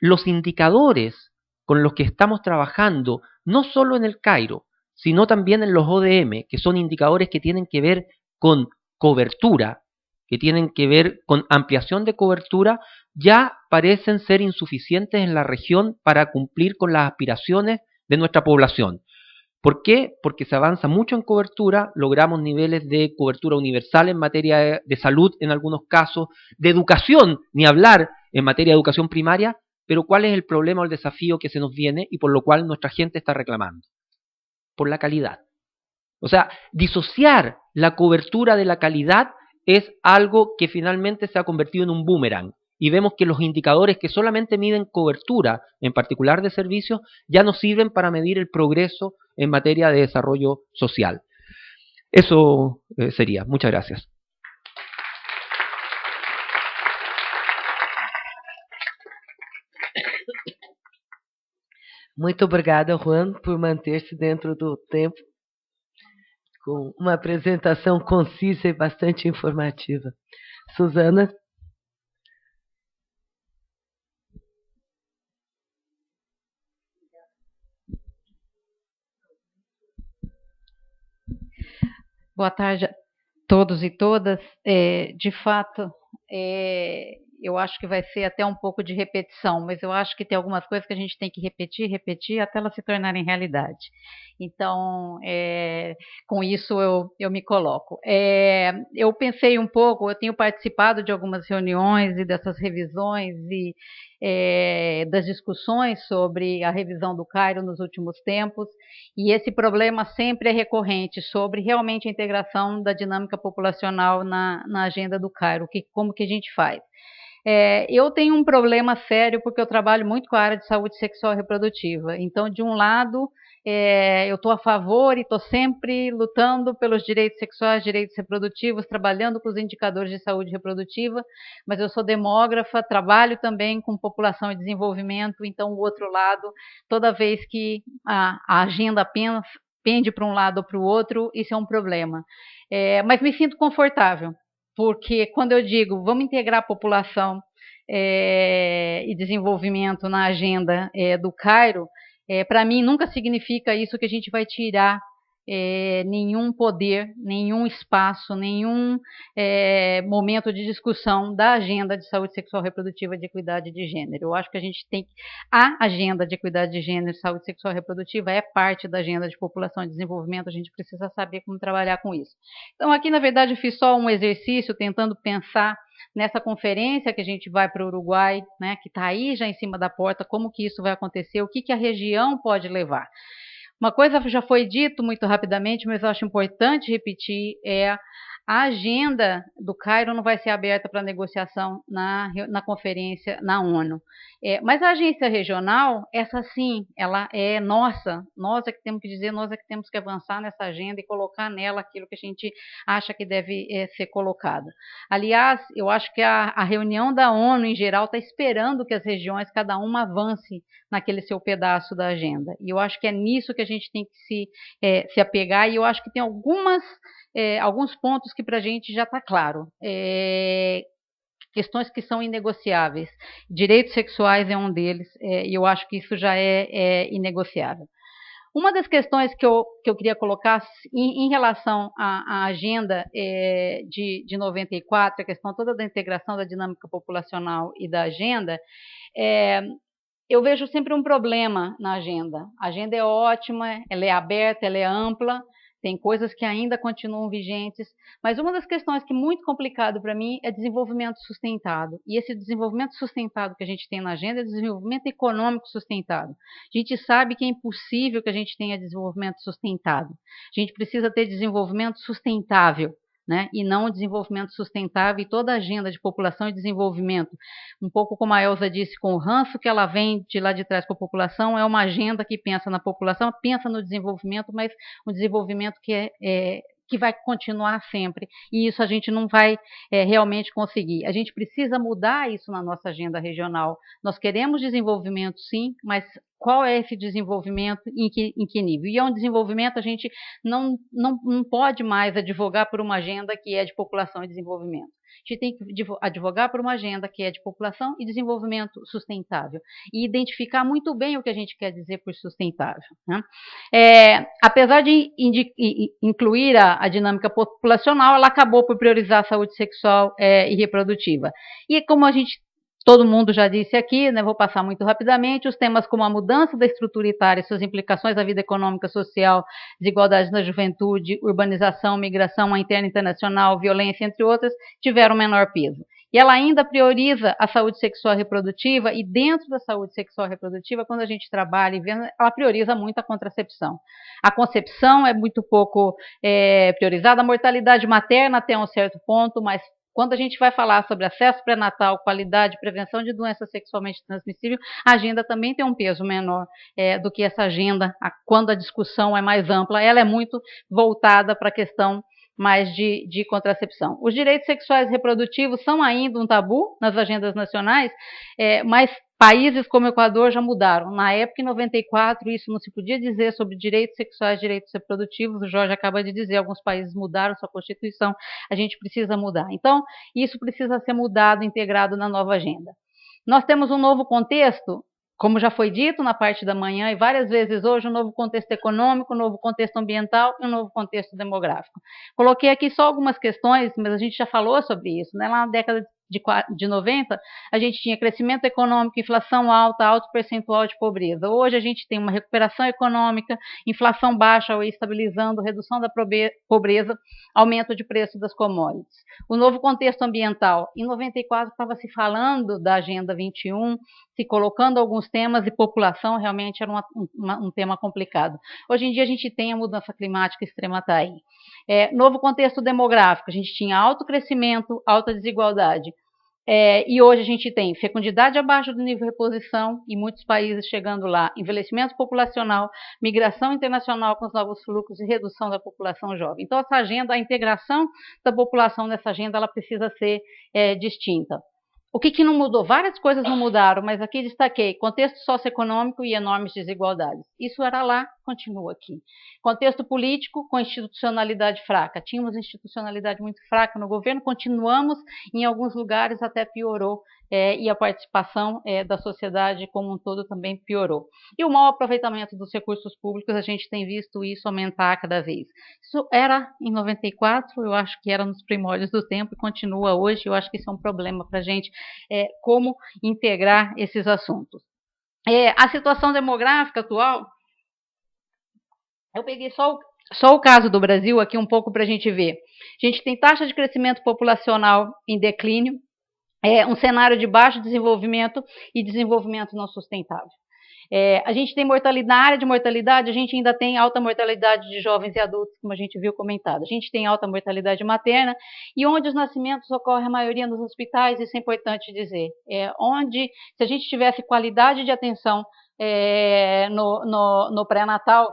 los indicadores con los que estamos trabajando, no solo en el Cairo, sino también en los ODM, que son indicadores que tienen que ver con cobertura, que tienen que ver con ampliación de cobertura, ya parecen ser insuficientes en la región para cumplir con las aspiraciones de nuestra población. ¿Por qué? Porque se avanza mucho en cobertura, logramos niveles de cobertura universal en materia de salud en algunos casos, de educación, ni hablar en materia de educación primaria, pero ¿cuál es el problema o el desafío que se nos viene y por lo cual nuestra gente está reclamando? Por la calidad. O sea, disociar la cobertura de la calidad es algo que finalmente se ha convertido en un boomerang. Y vemos que los indicadores que solamente miden cobertura, en particular de servicios, ya no sirven para medir el progreso en materia de desarrollo social. Eso sería. Muchas gracias. Muito obrigada, Juan, por manter-se dentro do tempo, com uma apresentação concisa e bastante informativa. Suzana? Boa tarde a todos e todas. De fato, eu acho que vai ser até um pouco de repetição, mas eu acho que tem algumas coisas que a gente tem que repetir até elas se tornarem realidade. Então, com isso eu me coloco. Eu pensei um pouco, eu tenho participado de algumas reuniões e dessas revisões e das discussões sobre a revisão do Cairo nos últimos tempos, e esse problema sempre é recorrente sobre realmente a integração da dinâmica populacional na agenda do Cairo, como que a gente faz. Eu tenho um problema sério porque eu trabalho muito com a área de saúde sexual e reprodutiva. Então, de um lado, eu estou a favor e estou sempre lutando pelos direitos sexuais, direitos reprodutivos, trabalhando com os indicadores de saúde reprodutiva, mas eu sou demógrafa, trabalho também com população e desenvolvimento, então o outro lado, toda vez que a agenda pende para um lado ou para o outro, isso é um problema. Mas me sinto confortável, porque quando eu digo vamos integrar a população e desenvolvimento na agenda do Cairo, para mim nunca significa isso que a gente vai tirar nenhum poder, nenhum espaço, nenhum momento de discussão da agenda de saúde sexual reprodutiva e de equidade de gênero. Eu acho que a gente tem a agenda de equidade de gênero e saúde sexual reprodutiva é parte da agenda de população e desenvolvimento, a gente precisa saber como trabalhar com isso. Então, aqui, na verdade, eu fiz só um exercício tentando pensar nessa conferência que a gente vai para o Uruguai, né, que está aí já em cima da porta, como que isso vai acontecer, o que a região pode levar. Uma coisa já foi dito muito rapidamente, mas eu acho importante repetir, a agenda do Cairo não vai ser aberta para negociação na conferência na ONU. Mas a agência regional, essa sim, ela é nossa. Nós é que temos que dizer, nós é que temos que avançar nessa agenda e colocar nela aquilo que a gente acha que deve ser colocado. Aliás, eu acho que a reunião da ONU, em geral, está esperando que as regiões, cada uma avance naquele seu pedaço da agenda. E eu acho que é nisso que a gente tem que se apegar, e eu acho que tem alguns pontos que para a gente já está claro. Questões que são inegociáveis. Direitos sexuais é um deles, e eu acho que isso já é inegociável. Uma das questões que eu queria colocar em relação à agenda de 94, a questão toda da integração da dinâmica populacional e da agenda, eu vejo sempre um problema na agenda. A agenda é ótima, ela é aberta, ela é ampla, tem coisas que ainda continuam vigentes, mas uma das questões que é muito complicado para mim é desenvolvimento sustentado. E esse desenvolvimento sustentado que a gente tem na agenda é desenvolvimento econômico sustentado. A gente sabe que é impossível que a gente tenha desenvolvimento sustentado. A gente precisa ter desenvolvimento sustentável, né? E não o desenvolvimento sustentável, e toda a agenda de população e desenvolvimento, um pouco como a Elza disse, com o ranço que ela vem de lá de trás com a população, é uma agenda que pensa na população, pensa no desenvolvimento, mas um desenvolvimento que vai continuar sempre, e isso a gente não vai realmente conseguir. A gente precisa mudar isso na nossa agenda regional. Nós queremos desenvolvimento, sim, mas qual é esse desenvolvimento, em que nível? E é um desenvolvimento, a gente não pode mais advogar por uma agenda que é de população e desenvolvimento. A gente tem que advogar por uma agenda que é de população e desenvolvimento sustentável, e identificar muito bem o que a gente quer dizer por sustentável, né? Apesar de incluir a dinâmica populacional, ela acabou por priorizar a saúde sexual e reprodutiva. E como todo mundo já disse aqui, né, vou passar muito rapidamente, os temas como a mudança da estrutura etária e suas implicações na vida econômica, social, desigualdade na juventude, urbanização, migração interna e internacional, violência, entre outras, tiveram menor peso. E ela ainda prioriza a saúde sexual e reprodutiva, e dentro da saúde sexual e reprodutiva, quando a gente trabalha e vê, ela prioriza muito a contracepção. A concepção é muito pouco priorizada, a mortalidade materna até um certo ponto, mas quando a gente vai falar sobre acesso pré-natal, qualidade, prevenção de doença sexualmente transmissível, a agenda também tem um peso menor do que essa agenda, quando a discussão é mais ampla, ela é muito voltada para a questão mais de contracepção. Os direitos sexuais e reprodutivos são ainda um tabu nas agendas nacionais, mas países como o Equador já mudaram. Na época, em 94, isso não se podia dizer sobre direitos sexuais e direitos reprodutivos. O Jorge acaba de dizer, alguns países mudaram sua Constituição, a gente precisa mudar. Então, isso precisa ser mudado, integrado na nova agenda. Nós temos um novo contexto, como já foi dito na parte da manhã e várias vezes hoje, um novo contexto econômico, um novo contexto ambiental e um novo contexto demográfico. Coloquei aqui só algumas questões, mas a gente já falou sobre isso, né? Lá na década de 90, a gente tinha crescimento econômico, inflação alta, alto percentual de pobreza. Hoje a gente tem uma recuperação econômica, inflação baixa ou estabilizando, redução da pobreza, aumento de preço das commodities. O novo contexto ambiental, em 94 estava se falando da Agenda 21, se colocando alguns temas, e população realmente era um tema complicado. Hoje em dia a gente tem a mudança climática extrema tá aí. Novo contexto demográfico, a gente tinha alto crescimento, alta desigualdade. E hoje a gente tem fecundidade abaixo do nível de reposição, e muitos países chegando lá, envelhecimento populacional, migração internacional com os novos fluxos e redução da população jovem. Então, essa agenda, a integração da população nessa agenda, ela precisa ser distinta. O que não mudou? Várias coisas não mudaram, mas aqui destaquei contexto socioeconômico e enormes desigualdades. Isso era lá continua aqui. Contexto político com institucionalidade fraca. Tínhamos institucionalidade muito fraca no governo, continuamos, em alguns lugares até piorou, e a participação da sociedade como um todo também piorou. E o mau aproveitamento dos recursos públicos, a gente tem visto isso aumentar cada vez. Isso era em 94, eu acho que era nos primórdios do tempo e continua hoje, eu acho que isso é um problema para a gente, como integrar esses assuntos. A situação demográfica atual, eu peguei só o caso do Brasil aqui um pouco para a gente ver. A gente tem taxa de crescimento populacional em declínio, um cenário de baixo desenvolvimento e desenvolvimento não sustentável. A gente tem mortalidade, na área de mortalidade, a gente ainda tem alta mortalidade de jovens e adultos, como a gente viu comentado. A gente tem alta mortalidade materna e onde os nascimentos ocorrem a maioria nos hospitais, isso é importante dizer. Onde, se a gente tivesse qualidade de atenção no pré-natal,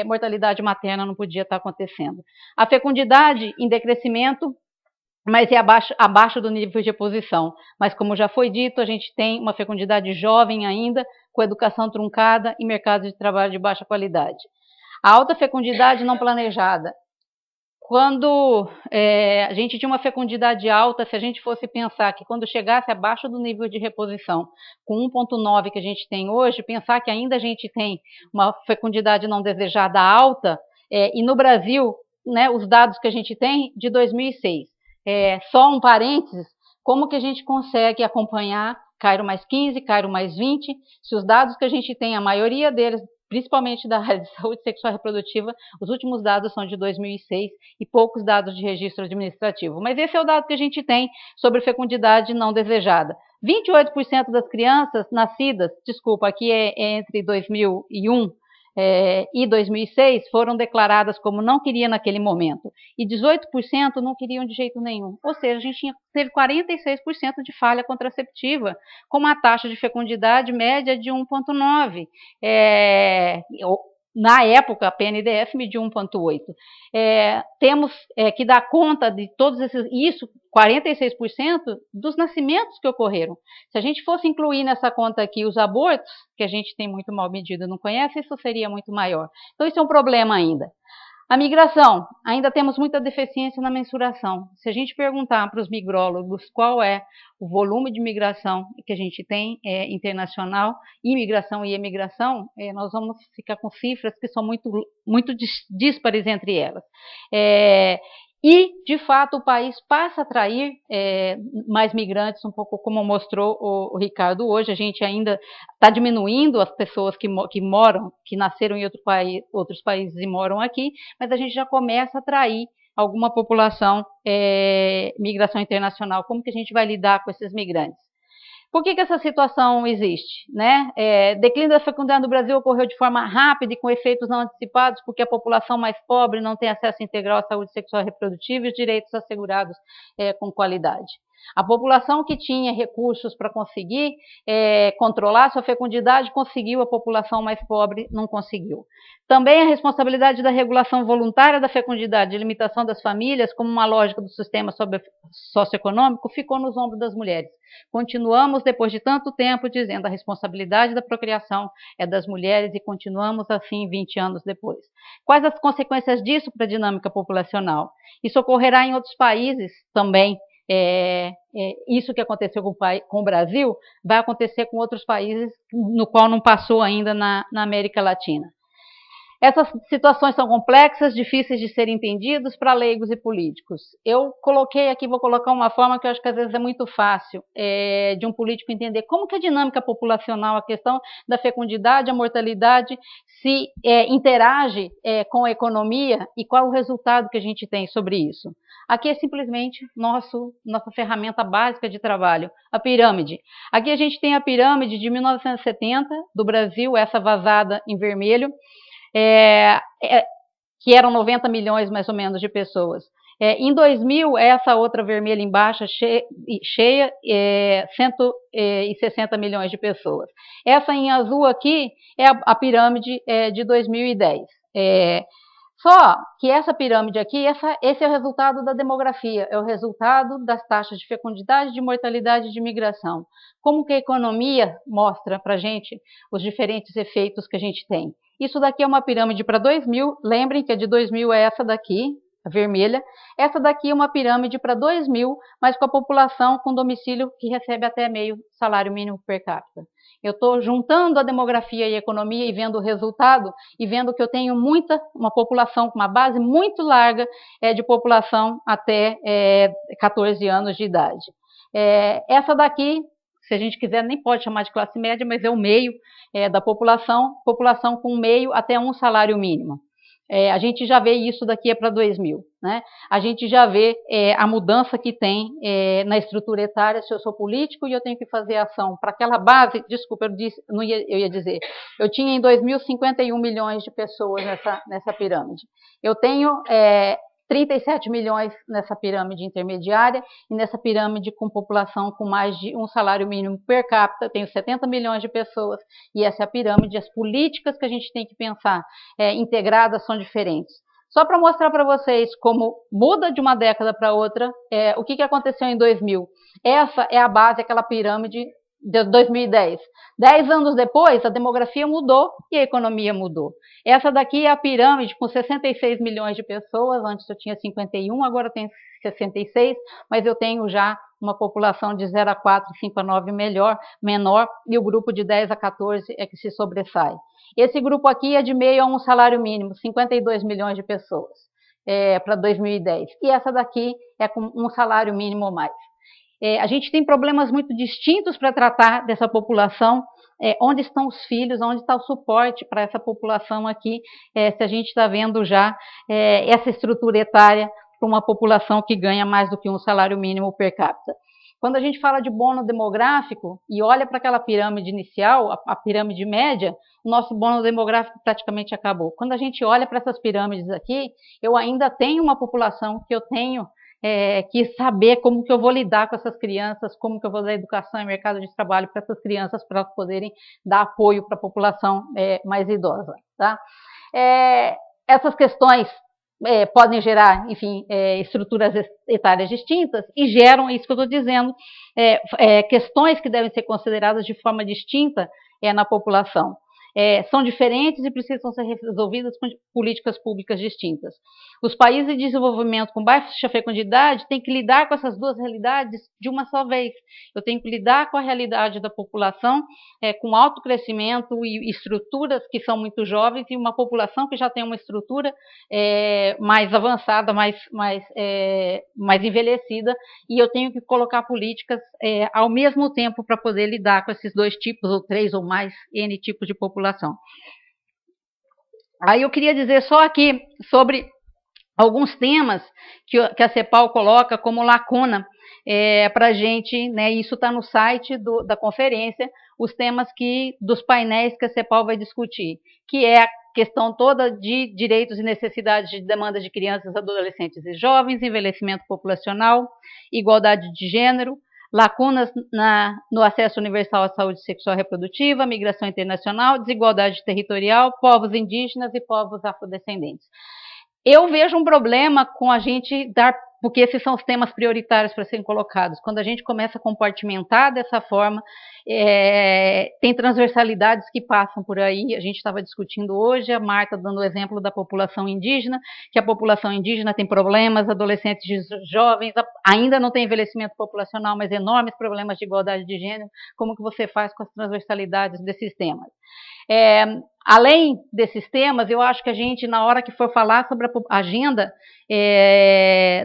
mortalidade materna não podia estar acontecendo. A fecundidade em decrescimento, mas é abaixo do nível de reposição. Mas, como já foi dito, a gente tem uma fecundidade jovem ainda, com educação truncada e mercado de trabalho de baixa qualidade. A alta fecundidade não planejada. Quando a gente tinha uma fecundidade alta, se a gente fosse pensar que quando chegasse abaixo do nível de reposição, com 1,9 que a gente tem hoje, pensar que ainda a gente tem uma fecundidade não desejada alta, e no Brasil, né, os dados que a gente tem de 2006, só um parênteses, como que a gente consegue acompanhar Cairo mais 15, Cairo mais 20, se os dados que a gente tem, a maioria deles, principalmente da área de saúde sexual e reprodutiva, os últimos dados são de 2006 e poucos dados de registro administrativo. Mas esse é o dado que a gente tem sobre fecundidade não desejada. 28% das crianças nascidas, aqui é entre 2001 e 2006, foram declaradas como não queria naquele momento. E 18% não queriam de jeito nenhum. Ou seja, a gente teve 46% de falha contraceptiva, com uma taxa de fecundidade média de 1,9. Na época, a PNDF mediu 1,8. Temos que dar conta de todos isso, 46% dos nascimentos que ocorreram. Se a gente fosse incluir nessa conta aqui os abortos, que a gente tem muito mal medido e não conhece, isso seria muito maior. Então, isso é um problema ainda. A migração, ainda temos muita deficiência na mensuração. Se a gente perguntar para os migrólogos qual é o volume de migração que a gente tem internacional, imigração e emigração, nós vamos ficar com cifras que são muito díspares entre elas. E, de fato, o país passa a atrair mais migrantes, um pouco como mostrou o Ricardo hoje. A gente ainda está diminuindo as pessoas que nasceram em outros países e moram aqui, mas a gente já começa a atrair alguma população, migração internacional. Como que a gente vai lidar com esses migrantes? Por que essa situação existe? Né? Declínio da fecundidade no Brasil ocorreu de forma rápida e com efeitos não antecipados, porque a população mais pobre não tem acesso integral à saúde sexual e reprodutiva e os direitos assegurados com qualidade. A população que tinha recursos para conseguir controlar sua fecundidade conseguiu, a população mais pobre não conseguiu. Também a responsabilidade da regulação voluntária da fecundidade e limitação das famílias, como uma lógica do sistema socioeconômico, ficou nos ombros das mulheres. Continuamos, depois de tanto tempo, dizendo a responsabilidade da procriação é das mulheres e continuamos assim 20 anos depois. Quais as consequências disso para a dinâmica populacional? Isso ocorrerá em outros países também. Isso que aconteceu com o Brasil vai acontecer com outros países no qual não passou ainda na América Latina. Essas situações são complexas, difíceis de serem entendidas para leigos e políticos. Eu coloquei aqui, vou colocar uma forma que eu acho que às vezes é muito fácil de um político entender como que a dinâmica populacional, a questão da fecundidade, a mortalidade, se interage com a economia e qual o resultado que a gente tem sobre isso. Aqui é simplesmente nossa ferramenta básica de trabalho, a pirâmide. Aqui a gente tem a pirâmide de 1970 do Brasil, essa vazada em vermelho, que eram 90 milhões mais ou menos de pessoas. Em 2000, essa outra vermelha embaixo, cheia, 160 milhões de pessoas. Essa em azul aqui é a pirâmide de 2010. Só que essa pirâmide aqui, esse é o resultado da demografia, é o resultado das taxas de fecundidade, de mortalidade e de migração. Como que a economia mostra para a gente os diferentes efeitos que a gente tem. Isso daqui é uma pirâmide para 2000, lembrem que a de 2000 é essa daqui, a vermelha. Essa daqui é uma pirâmide para 2000, mas com a população com domicílio que recebe até meio salário mínimo per capita. Eu estou juntando a demografia e a economia e vendo o resultado, e vendo que eu tenho uma população com uma base muito larga de população até 14 anos de idade. Essa daqui, se a gente quiser, nem pode chamar de classe média, mas é o meio da população com meio até um salário mínimo. A gente já vê isso daqui para 2000, né? A gente já vê a mudança que tem na estrutura etária. Se eu sou político e eu tenho que fazer ação para aquela base, desculpa, eu ia dizer, eu tinha em 2000 51 milhões de pessoas nessa pirâmide. Eu tenho 37 milhões nessa pirâmide intermediária, e nessa pirâmide com população com mais de um salário mínimo per capita, tenho 70 milhões de pessoas, e essa é a pirâmide. As políticas que a gente tem que pensar integradas são diferentes. Só para mostrar para vocês como muda de uma década para outra, o que aconteceu em 2000. Essa é a base, aquela pirâmide de 2010. 10 anos depois, a demografia mudou e a economia mudou. Essa daqui é a pirâmide com 66 milhões de pessoas. Antes eu tinha 51, agora eu tenho 66, mas eu tenho já uma população de 0 a 4, 5 a 9 menor, e o grupo de 10 a 14 é que se sobressai. Esse grupo aqui é de meio a um salário mínimo, 52 milhões de pessoas para 2010. E essa daqui é com um salário mínimo ou mais. A gente tem problemas muito distintos para tratar dessa população. Onde estão os filhos, onde está o suporte para essa população aqui, se a gente está vendo já essa estrutura etária para uma população que ganha mais do que um salário mínimo per capita. Quando a gente fala de bônus demográfico e olha para aquela pirâmide inicial, a pirâmide média, o nosso bônus demográfico praticamente acabou. Quando a gente olha para essas pirâmides aqui, eu ainda tenho uma população que eu tenho que saber como que eu vou lidar com essas crianças, como que eu vou dar educação e mercado de trabalho para essas crianças, para elas poderem dar apoio para a população mais idosa. Tá? Essas questões podem gerar, enfim, estruturas etárias distintas, e geram, isso que eu estou dizendo, questões que devem ser consideradas de forma distinta na população. São diferentes e precisam ser resolvidas com políticas públicas distintas. Os países de desenvolvimento com baixa fecundidade têm que lidar com essas duas realidades de uma só vez. Eu tenho que lidar com a realidade da população com alto crescimento e estruturas que são muito jovens, e uma população que já tem uma estrutura mais avançada, mais envelhecida, e eu tenho que colocar políticas ao mesmo tempo para poder lidar com esses dois tipos, ou três ou mais, N tipos de população. Aí eu queria dizer só aqui sobre alguns temas que a CEPAL coloca como lacuna para a gente, né? Isso está no site da conferência, os temas dos painéis que a CEPAL vai discutir, que é a questão toda de direitos e necessidades de demandas de crianças, adolescentes e jovens, envelhecimento populacional, igualdade de gênero, lacunas no acesso universal à saúde sexual e reprodutiva, migração internacional, desigualdade territorial, povos indígenas e povos afrodescendentes. Eu vejo um problema com a gente porque esses são os temas prioritários para serem colocados. Quando a gente começa a compartimentar dessa forma, tem transversalidades que passam por aí. A gente estava discutindo hoje, a Marta dando o exemplo da população indígena, que a população indígena tem problemas, adolescentes e jovens, ainda não tem envelhecimento populacional, mas enormes problemas de igualdade de gênero. Como que você faz com as transversalidades desses temas? Além desses temas, eu acho que a gente, na hora que for falar sobre a agenda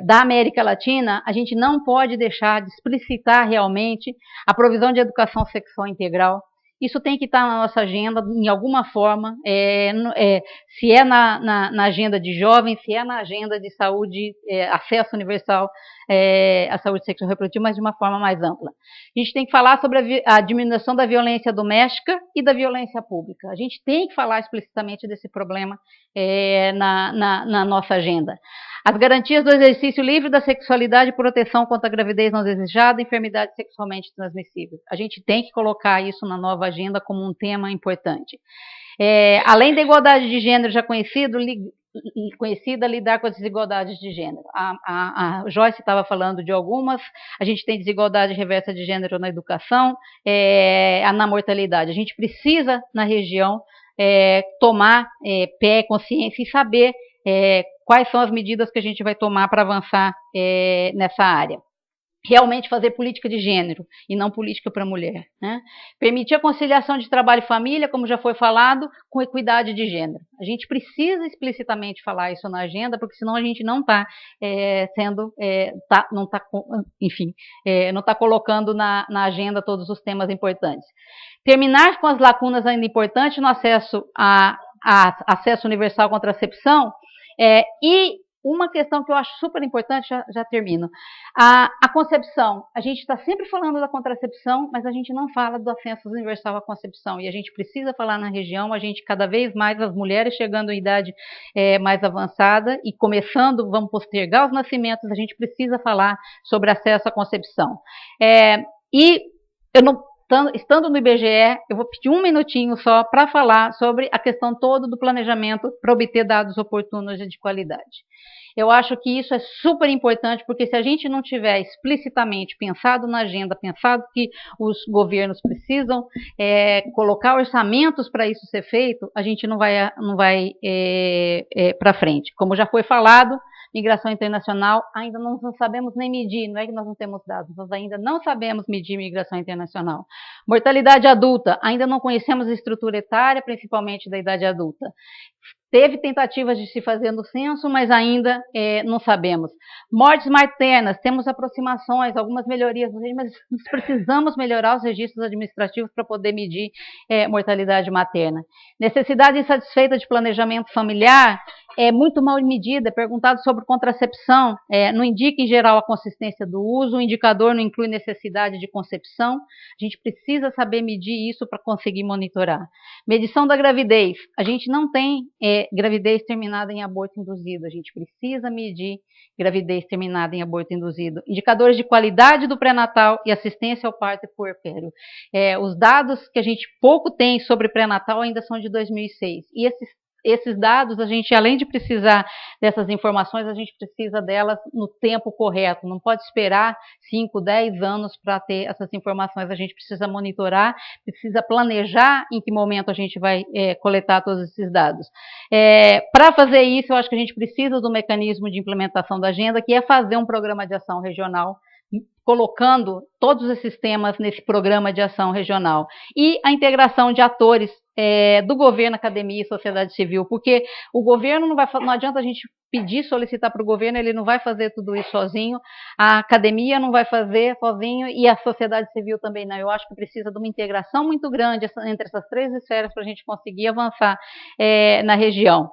da América Latina, a gente não pode deixar de explicitar realmente a provisão de educação sexual integral. Isso tem que estar na nossa agenda, em alguma forma, se é na agenda de jovens, se é na agenda de saúde, acesso universal à saúde sexual e reprodutiva, mas de uma forma mais ampla. A gente tem que falar sobre a diminuição da violência doméstica e da violência pública. A gente tem que falar explicitamente desse problema na nossa agenda. As garantias do exercício livre da sexualidade e proteção contra a gravidez não desejada e enfermidade sexualmente transmissível. A gente tem que colocar isso na nova agenda como um tema importante. Além da igualdade de gênero já conhecida, lidar com as desigualdades de gênero. A Joyce estava falando de algumas. A gente tem desigualdade reversa de gênero na educação, na mortalidade. A gente precisa, na região, tomar pé, consciência e saber quais são as medidas que a gente vai tomar para avançar nessa área. Realmente fazer política de gênero e não política para a mulher, né? Permitir a conciliação de trabalho e família, como já foi falado, com equidade de gênero. A gente precisa explicitamente falar isso na agenda, porque senão a gente não está não está colocando na agenda todos os temas importantes. Terminar com as lacunas ainda importantes no acesso a acesso universal à contracepção e uma questão que eu acho super importante, já termino. A concepção. A gente está sempre falando da contracepção, mas a gente não fala do acesso universal à concepção. E a gente precisa falar na região, a gente cada vez mais, as mulheres chegando em idade mais avançada e começando, vamos postergar os nascimentos, a gente precisa falar sobre acesso à concepção. E eu não... Estando no IBGE, eu vou pedir um minutinho só para falar sobre a questão toda do planejamento para obter dados oportunos e de qualidade. Eu acho que isso é super importante, porque se a gente não tiver explicitamente pensado na agenda, pensado que os governos precisam colocar orçamentos para isso ser feito, a gente não vai para frente. Como já foi falado, migração internacional, ainda não sabemos nem medir, não é que nós não temos dados, nós ainda não sabemos medir migração internacional. Mortalidade adulta, ainda não conhecemos a estrutura etária, principalmente da idade adulta. Teve tentativas de se fazer no censo, mas ainda não sabemos. Mortes maternas, temos aproximações, algumas melhorias, mas nós precisamos melhorar os registros administrativos para poder medir mortalidade materna. Necessidade insatisfeita de planejamento familiar, muito mal medida, perguntado sobre contracepção, não indica em geral a consistência do uso, o indicador não inclui necessidade de concepção, a gente precisa saber medir isso para conseguir monitorar. Medição da gravidez, a gente não tem gravidez terminada em aborto induzido, a gente precisa medir gravidez terminada em aborto induzido. Indicadores de qualidade do pré-natal e assistência ao parto e puerpério. Os dados que a gente pouco tem sobre pré-natal ainda são de 2006, e esses dados, a gente, além de precisar dessas informações, a gente precisa delas no tempo correto, não pode esperar 5, 10 anos para ter essas informações, a gente precisa monitorar, precisa planejar em que momento a gente vai coletar todos esses dados. Para fazer isso, eu acho que a gente precisa do mecanismo de implementação da agenda, que é fazer um programa de ação regional, colocando todos esses temas nesse programa de ação regional. E a integração de atores do governo, academia e sociedade civil, porque o governo não adianta a gente pedir, solicitar para o governo, ele não vai fazer tudo isso sozinho, a academia não vai fazer sozinho e a sociedade civil também não. Eu acho que precisa de uma integração muito grande entre essas três esferas para a gente conseguir avançar na região.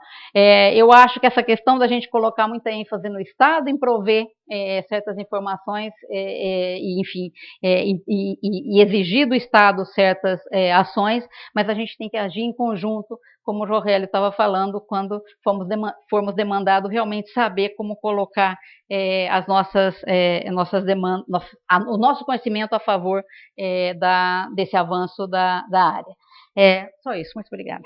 Eu acho que essa questão da gente colocar muita ênfase no Estado em prover certas informações e exigir do Estado certas ações, mas a gente tem que agir em conjunto, como o Jorélio estava falando, quando formos demandados realmente saber como colocar as nossas demandas, o nosso conhecimento a favor desse avanço da área. Só isso, muito obrigada.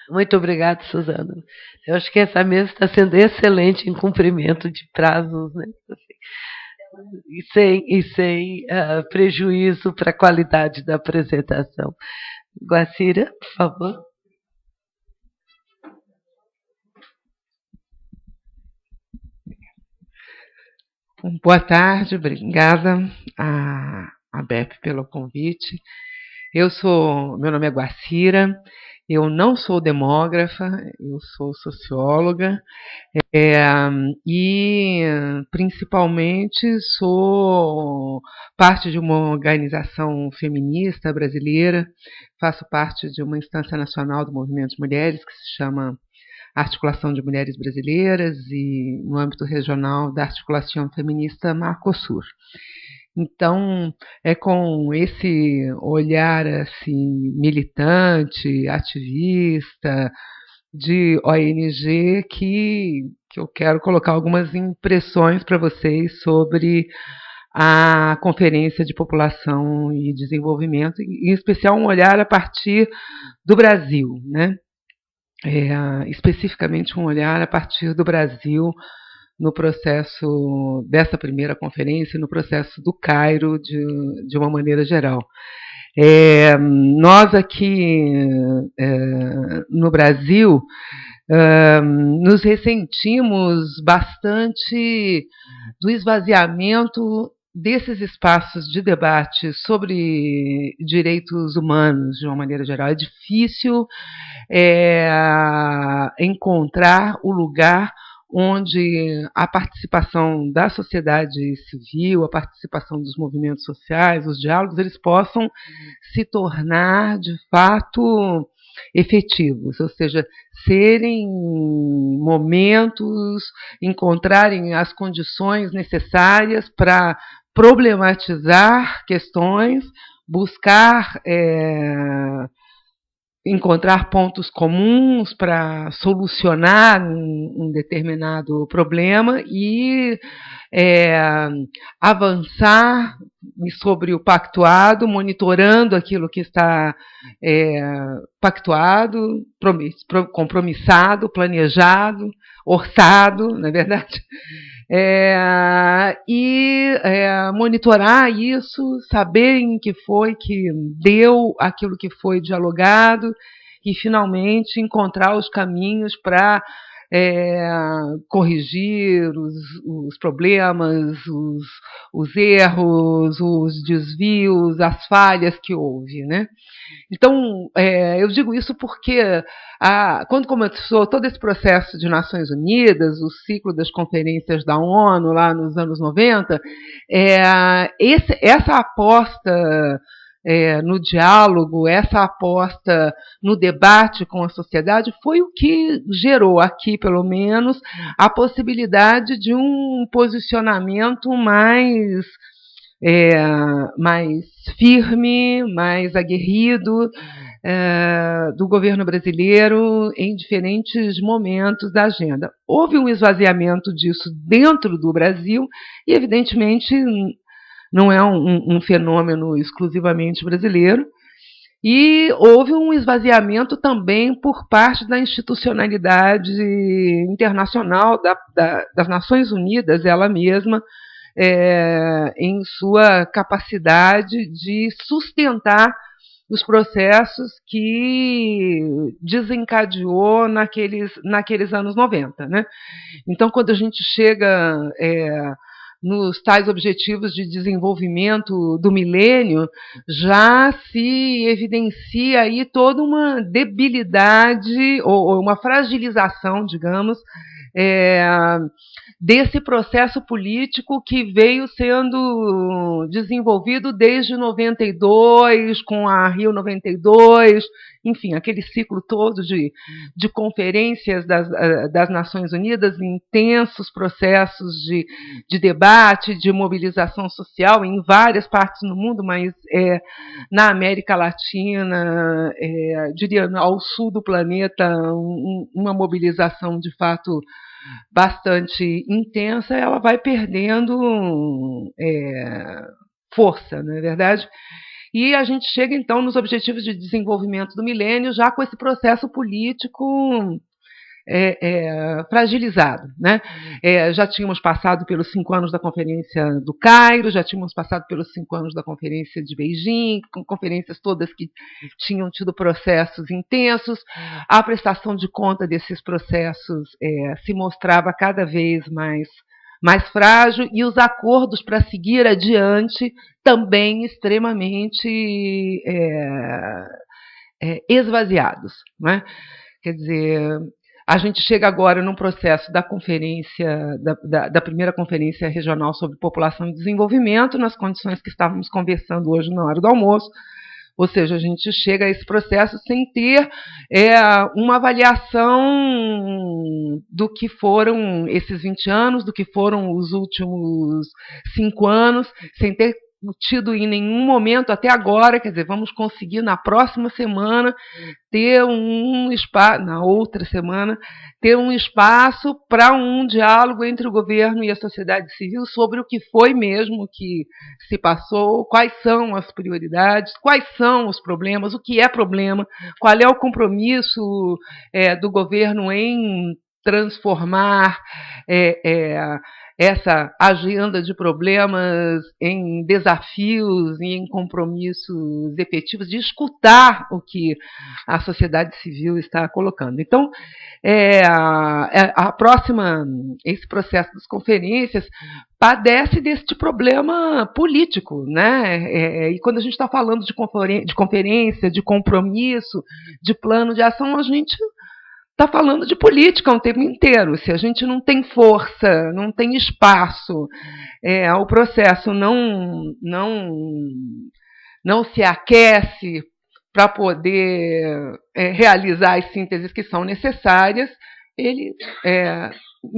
Muito obrigada, Suzana. Eu acho que essa mesa está sendo excelente em cumprimento de prazos, né? E sem prejuízo para a qualidade da apresentação. Guacira, por favor. Boa tarde, obrigada a BEP pelo convite. Meu nome é Guacira, eu não sou demógrafa, eu sou socióloga e principalmente sou parte de uma organização feminista brasileira, faço parte de uma instância nacional do movimento de mulheres que se chama Articulação de Mulheres Brasileiras e no âmbito regional da Articulação Feminista Marcosur. Então, é com esse olhar assim, militante, ativista, de ONG, que eu quero colocar algumas impressões para vocês sobre a Conferência de População e Desenvolvimento, em especial um olhar a partir do Brasil, né? Especificamente um olhar a partir do Brasil no processo dessa primeira conferência, no processo do Cairo de uma maneira geral. Nós aqui no Brasil nos ressentimos bastante do esvaziamento desses espaços de debate sobre direitos humanos, de uma maneira geral. É difícil encontrar o lugar onde a participação da sociedade civil, a participação dos movimentos sociais, os diálogos, eles possam se tornar, de fato, efetivos, ou seja, serem momentos, encontrarem as condições necessárias para problematizar questões, buscar encontrar pontos comuns para solucionar um determinado problema e avançar sobre o pactuado, monitorando aquilo que está pactuado, compromissado, planejado, orçado, não é verdade? Monitorar isso, saber em que foi que deu aquilo que foi dialogado e, finalmente, encontrar os caminhos para corrigir os problemas, os erros, os desvios, as falhas que houve, né? Então, eu digo isso porque quando começou todo esse processo de Nações Unidas, o ciclo das conferências da ONU, lá nos anos 90, essa aposta no diálogo, essa aposta no debate com a sociedade foi o que gerou aqui, pelo menos, a possibilidade de um posicionamento mais firme, mais aguerrido do governo brasileiro em diferentes momentos da agenda. Houve um esvaziamento disso dentro do Brasil e, evidentemente, não é um fenômeno exclusivamente brasileiro, e houve um esvaziamento também por parte da institucionalidade internacional das Nações Unidas, ela mesma, em sua capacidade de sustentar os processos que desencadeou naqueles anos 90, né? Então, quando a gente chega nos tais objetivos de desenvolvimento do milênio, já se evidencia aí toda uma debilidade ou uma fragilização, digamos, desse processo político que veio sendo desenvolvido desde 92, com a Rio 92, enfim, aquele ciclo todo de conferências das Nações Unidas, intensos processos de debate, de mobilização social em várias partes do mundo, mas na América Latina, diria ao sul do planeta, uma mobilização de fato bastante intensa, ela vai perdendo força, não é verdade? E a gente chega, então, nos Objetivos de Desenvolvimento do Milênio, já com esse processo político fragilizado, né? Já tínhamos passado pelos 5 anos da Conferência do Cairo, já tínhamos passado pelos 5 anos da Conferência de Beijing, com conferências todas que tinham tido processos intensos. A prestação de conta desses processos se mostrava cada vez mais frágil, e os acordos para seguir adiante também extremamente esvaziados, né? Quer dizer, a gente chega agora num processo da conferência, da primeira conferência regional sobre população e desenvolvimento, nas condições que estávamos conversando hoje na hora do almoço, ou seja, a gente chega a esse processo sem ter uma avaliação do que foram esses 20 anos, do que foram os últimos 5 anos, sem ter tido em nenhum momento até agora, quer dizer, vamos conseguir na próxima semana ter um espaço, na outra semana, ter um espaço para um diálogo entre o governo e a sociedade civil sobre o que foi mesmo que se passou, quais são as prioridades, quais são os problemas, o que é problema, qual é o compromisso do governo em transformar essa agenda de problemas em desafios e em compromissos efetivos, de escutar o que a sociedade civil está colocando. Então, esse processo das conferências padece deste problema político, né? E quando a gente está falando de conferência, de compromisso, de plano de ação, a gente está falando de política o tempo inteiro. Se a gente não tem força, não tem espaço, o processo não se aquece para poder realizar as sínteses que são necessárias, ele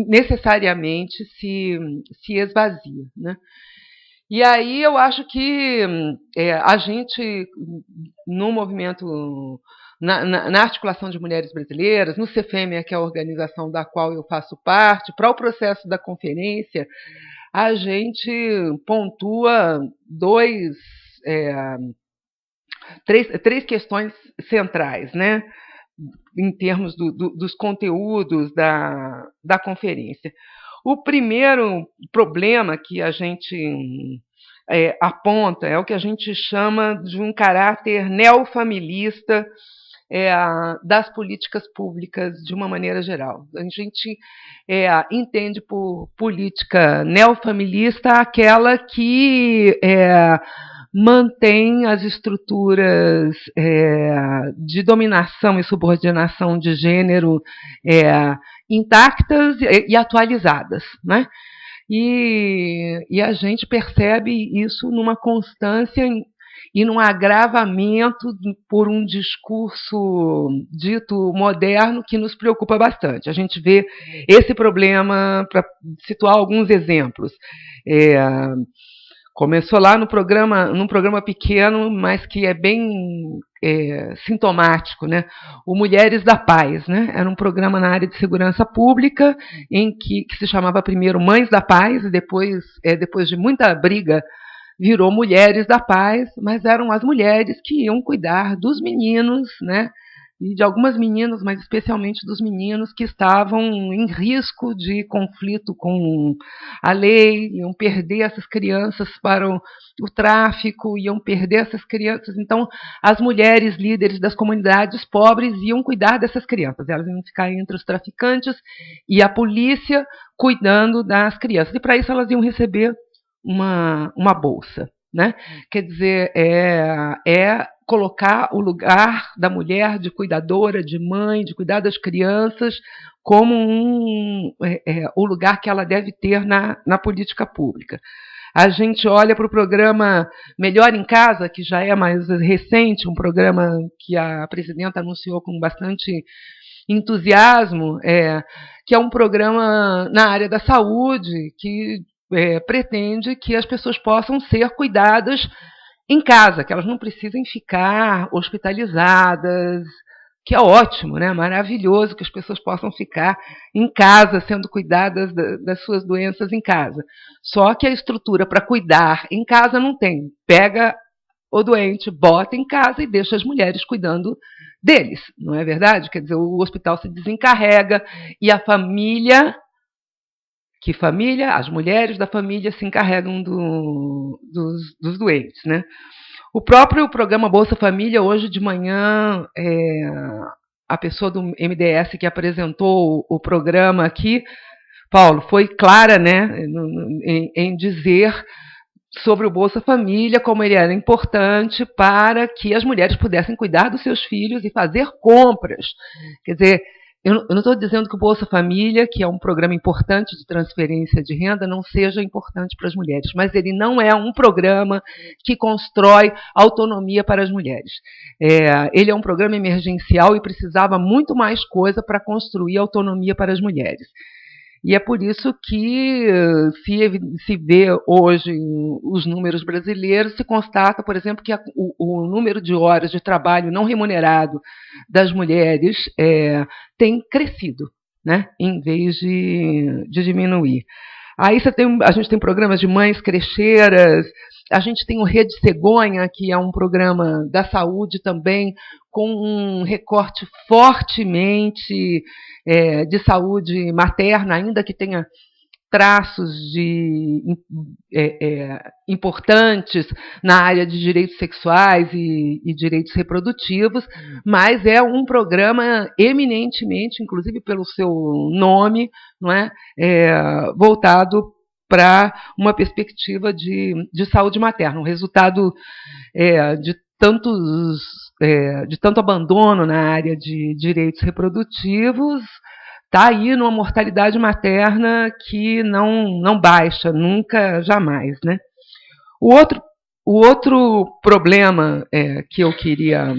necessariamente se esvazia, né? E aí eu acho que a gente, no movimento, na articulação de mulheres brasileiras, no CFEMEA, que é a organização da qual eu faço parte, para o processo da conferência, a gente pontua três questões centrais, né, em termos dos conteúdos da conferência. O primeiro problema que a gente aponta é o que a gente chama de um caráter neofamilista das políticas públicas de uma maneira geral. A gente entende por política neofamilista aquela que mantém as estruturas de dominação e subordinação de gênero intactas e atualizadas, né? E a gente percebe isso numa constância e num agravamento por um discurso dito moderno que nos preocupa bastante. A gente vê esse problema, para situar alguns exemplos. Começou lá num programa pequeno, mas que é bem sintomático, né? O Mulheres da Paz, né? Era um programa na área de segurança pública, em que se chamava primeiro Mães da Paz, e depois de muita briga, virou Mulheres da Paz, mas eram as mulheres que iam cuidar dos meninos, né? E de algumas meninas, mas especialmente dos meninos que estavam em risco de conflito com a lei, iam perder essas crianças para o tráfico, iam perder essas crianças. Então, as mulheres líderes das comunidades pobres iam cuidar dessas crianças, elas iam ficar entre os traficantes e a polícia cuidando das crianças. E para isso elas iam receber uma bolsa, né? Quer dizer, colocar o lugar da mulher de cuidadora, de mãe, de cuidar das crianças, como o lugar que ela deve ter na política pública. A gente olha para o programa Melhor em Casa, que já é mais recente, um programa que a presidenta anunciou com bastante entusiasmo, que é um programa na área da saúde, que pretende que as pessoas possam ser cuidadas em casa, que elas não precisem ficar hospitalizadas, que é ótimo, né? Maravilhoso que as pessoas possam ficar em casa, sendo cuidadas das suas doenças em casa. Só que a estrutura para cuidar em casa não tem. Pega o doente, bota em casa e deixa as mulheres cuidando deles, não é verdade? Quer dizer, o hospital se desencarrega e a família... As mulheres da família se encarregam dos doentes, né? O próprio programa Bolsa Família, hoje de manhã, a pessoa do MDS que apresentou o programa aqui, Paulo, foi clara, né, em dizer sobre o Bolsa Família, como ele era importante para que as mulheres pudessem cuidar dos seus filhos e fazer compras. Quer dizer, eu não estou dizendo que o Bolsa Família, que é um programa importante de transferência de renda, não seja importante para as mulheres, mas ele não é um programa que constrói autonomia para as mulheres. Ele é um programa emergencial e precisava muito mais coisa para construir autonomia para as mulheres. E é por isso que se vê hoje os números brasileiros, se constata, por exemplo, que o número de horas de trabalho não remunerado das mulheres tem crescido, né, em vez de diminuir. Aí a gente tem programas de mães crecheiras, a gente tem o Rede Cegonha, que é um programa da saúde também, com um recorte fortemente de saúde materna, ainda que tenha traços importantes na área de direitos sexuais e direitos reprodutivos, mas é um programa eminentemente, inclusive pelo seu nome, não é? Voltado para uma perspectiva de saúde materna, um resultado de tanto abandono na área de direitos reprodutivos. Está aí numa mortalidade materna que não baixa, nunca, jamais, né? O outro problema que eu queria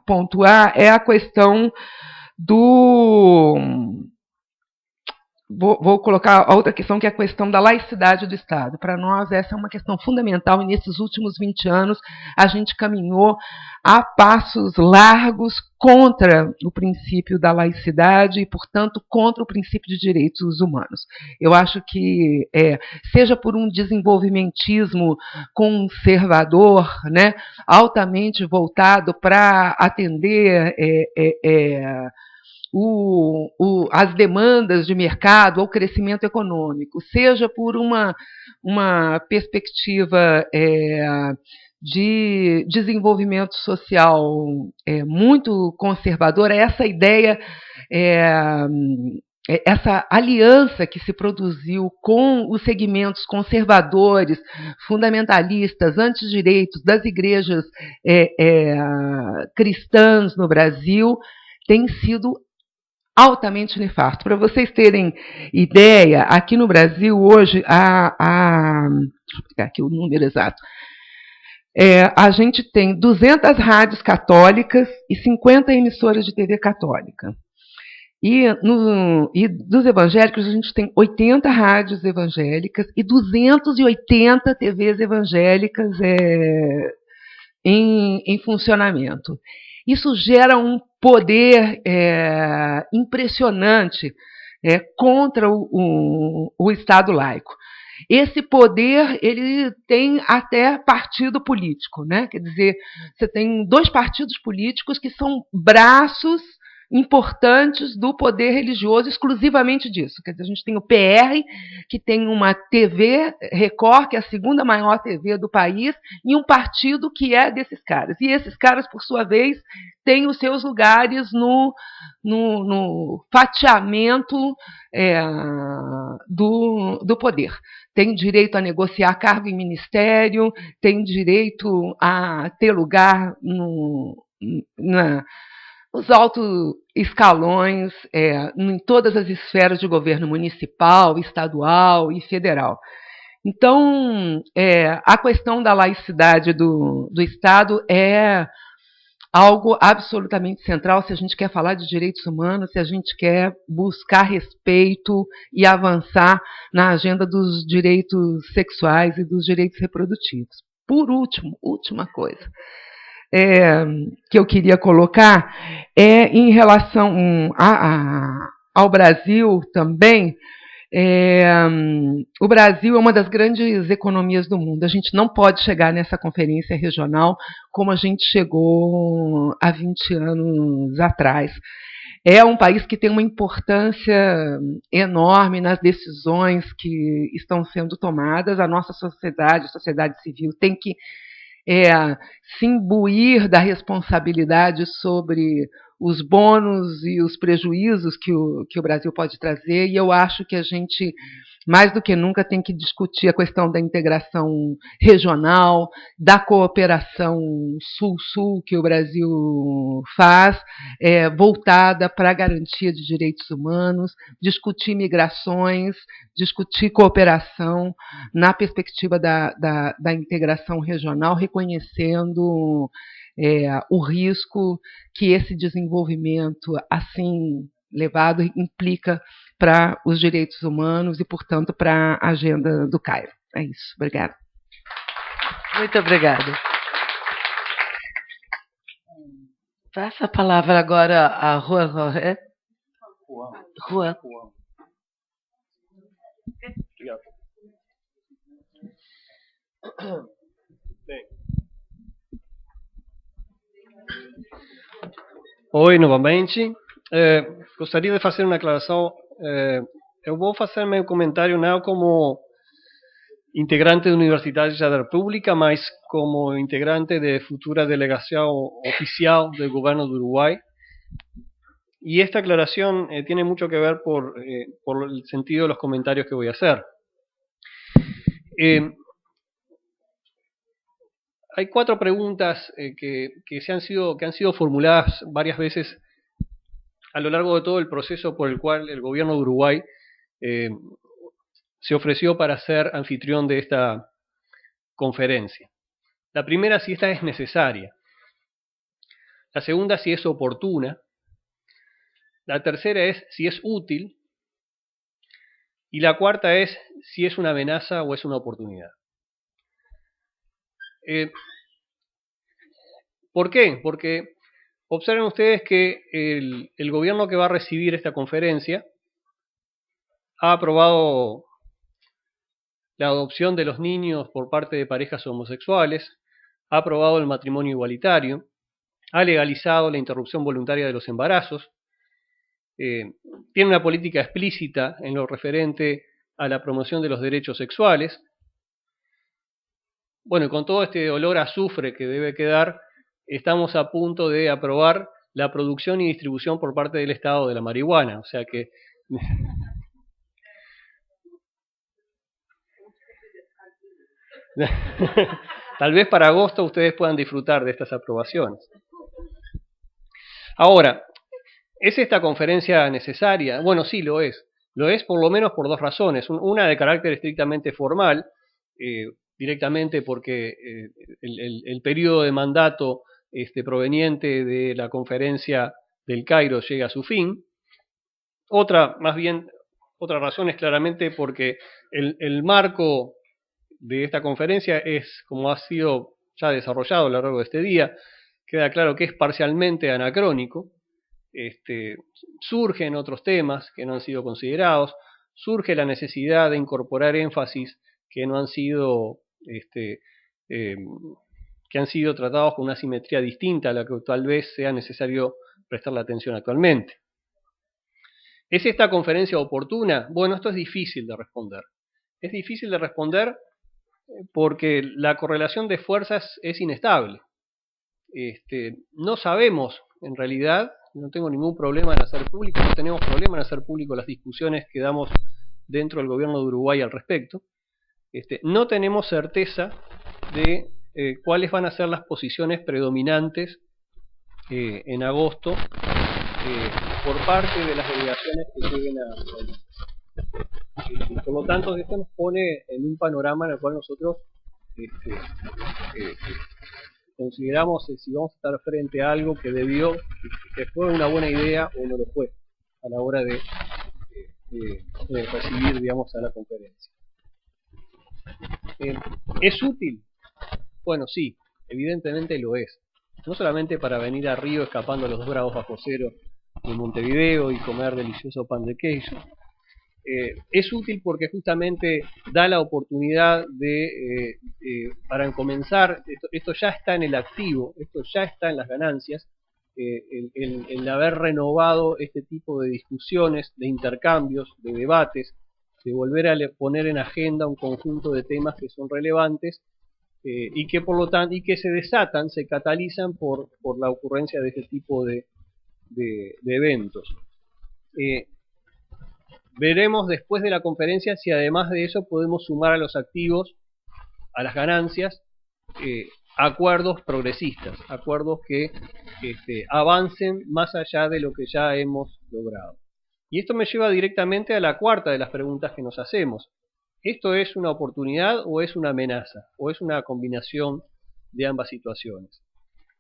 pontuar é a questão do... Vou colocar a outra questão, que é a questão da laicidade do Estado. Para nós, essa é uma questão fundamental, e nesses últimos 20 anos a gente caminhou a passos largos contra o princípio da laicidade e, portanto, contra o princípio de direitos humanos. Eu acho que, seja por um desenvolvimentismo conservador, né, altamente voltado para atender as demandas de mercado ou crescimento econômico, seja por uma perspectiva de desenvolvimento social muito conservadora, essa ideia, essa aliança que se produziu com os segmentos conservadores, fundamentalistas, antidireitos das igrejas cristãs no Brasil, tem sido altamente nefasto. Para vocês terem ideia, aqui no Brasil, hoje, deixa eu pegar aqui o número exato, a gente tem 200 rádios católicas e 50 emissoras de TV católica. E dos evangélicos, a gente tem 80 rádios evangélicas e 280 TVs evangélicas em funcionamento. Isso gera um poder impressionante contra o Estado laico. Esse poder, ele tem até partido político, né? Quer dizer, você tem 2 partidos políticos que são braços importantes do poder religioso, exclusivamente disso. Quer dizer, a gente tem o PR, que tem uma TV Record, que é a segunda maior TV do país, e um partido que é desses caras. E esses caras, por sua vez, têm os seus lugares no fatiamento do poder. Tem direito a negociar cargo em ministério, tem direito a ter lugar nos altos escalões, em todas as esferas de governo municipal, estadual e federal. Então, a questão da laicidade do Estado é algo absolutamente central se a gente quer falar de direitos humanos, se a gente quer buscar respeito e avançar na agenda dos direitos sexuais e dos direitos reprodutivos. Por último, última coisa que eu queria colocar em relação ao Brasil também. O Brasil é uma das grandes economias do mundo. A gente não pode chegar nessa conferência regional como a gente chegou há 20 anos atrás. É um país que tem uma importância enorme nas decisões que estão sendo tomadas. A nossa sociedade, a sociedade civil, tem que se imbuir da responsabilidade sobre os bônus e os prejuízos que o Brasil pode trazer, e eu acho que a gente, mais do que nunca, tem que discutir a questão da integração regional, da cooperação Sul-Sul que o Brasil faz, voltada para a garantia de direitos humanos, discutir migrações, discutir cooperação na perspectiva da integração regional, reconhecendo o risco que esse desenvolvimento assim levado implica para os direitos humanos e, portanto, para a agenda do Cairo. É isso. Obrigada. Muito obrigada. Passa a palavra agora a Juan Jorge. Juan. Obrigado. Bem. Oi, novamente. Gostaria de fazer uma aclaração. Eu vou fazer meu comentário não como integrante da Universidade de la República, mas como integrante de futura delegación oficial del gobierno de Uruguay. Y esta aclaración tiene mucho que ver por el sentido de los comentarios que voy a hacer. Hay 4 preguntas que han sido formuladas varias veces a lo largo de todo el proceso por el cual el gobierno de Uruguay se ofreció para ser anfitrión de esta conferencia. La primera, si esta es necesaria. La segunda, si es oportuna. La tercera es si es útil. Y la cuarta es si es una amenaza o es una oportunidad. ¿Por qué? Porque observen ustedes que el gobierno que va a recibir esta conferencia ha aprobado la adopción de los niños por parte de parejas homosexuales, ha aprobado el matrimonio igualitario, ha legalizado la interrupción voluntaria de los embarazos, tiene una política explícita en lo referente a la promoción de los derechos sexuales. Bueno, y con todo este olor a azufre que debe quedar, estamos a punto de aprobar la producción y distribución por parte del Estado de la marihuana. O sea que tal vez para agosto ustedes puedan disfrutar de estas aprobaciones. Ahora, ¿es esta conferencia necesaria? Bueno, sí, lo es. Lo es por lo menos por 2 razones. Una de carácter estrictamente formal, directamente porque el periodo de mandato proveniente de la conferencia del Cairo llega a su fin. Otra razón es claramente porque el marco de esta conferencia es, como ha sido ya desarrollado a lo largo de este día, queda claro que es parcialmente anacrónico. Surgen otros temas que no han sido considerados, surge la necesidad de incorporar énfasis que no han sido que han sido tratados con una simetría distinta a la que tal vez sea necesario prestarle atención actualmente. ¿Es esta conferencia oportuna? Bueno, esto es difícil de responder. Es difícil de responder porque la correlación de fuerzas es inestable. No sabemos, en realidad, no tengo ningún problema en hacer público, no tenemos problema en hacer público las discusiones que damos dentro del gobierno de Uruguay al respecto. No tenemos certeza de cuáles van a ser las posiciones predominantes en agosto por parte de las delegaciones que lleguen a... por lo tanto, esto nos pone en un panorama en el cual nosotros consideramos si vamos a estar frente a algo que que fue una buena idea o no lo fue a la hora de recibir, digamos, a la conferencia. ¿Es útil? Bueno, sí, evidentemente lo es. No solamente para venir a Río escapando a los 2 grados bajo cero en Montevideo y comer delicioso pan de queso. Es útil porque justamente da la oportunidad de, para comenzar, esto ya está en el activo, esto ya está en las ganancias, el haber renovado este tipo de discusiones, de intercambios, de debates, de volver a poner en agenda un conjunto de temas que son relevantes y que por lo tanto se desatan, se catalizan por la ocurrencia de este tipo de eventos. Veremos después de la conferencia si además de eso podemos sumar a los activos, a las ganancias, acuerdos progresistas, acuerdos que avancen más allá de lo que ya hemos logrado. Y esto me lleva directamente a la cuarta de las preguntas que nos hacemos. ¿Esto es una oportunidad o es una amenaza? ¿O es una combinación de ambas situaciones?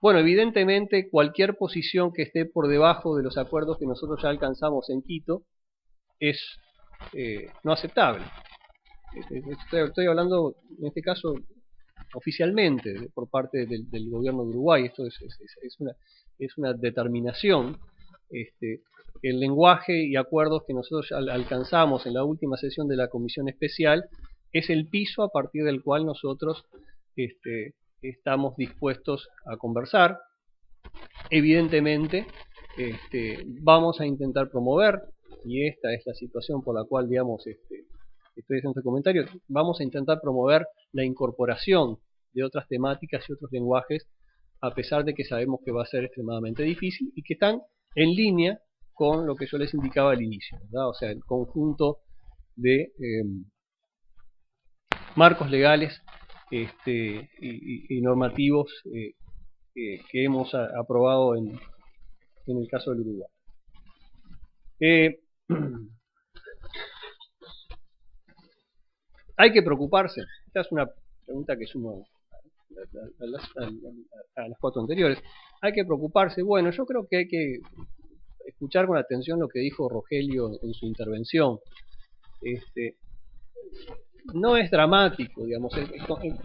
Bueno, evidentemente cualquier posición que esté por debajo de los acuerdos que nosotros ya alcanzamos en Quito es no aceptable. Estoy hablando, en este caso, oficialmente, por parte del gobierno de Uruguay. Esto es una determinación. El lenguaje y acuerdos que nosotros alcanzamos en la última sesión de la Comisión Especial es el piso a partir del cual nosotros estamos dispuestos a conversar. evidentemente vamos a intentar promover, y esta es la situación por la cual, digamos, estoy haciendo este comentario, vamos a intentar promover la incorporación de otras temáticas y otros lenguajes, a pesar de que sabemos que va a ser extremadamente difícil y que están en línea con lo que yo les indicaba al inicio, ¿verdad? O sea, el conjunto de marcos legales y normativos que hemos aprobado en el caso del Uruguay. Hay que preocuparse. Esta es una pregunta que sumo a las 4 anteriores. Hay que preocuparse. Bueno, yo creo que hay que escuchar con atención lo que dijo Rogelio en su intervención. No es dramático, digamos.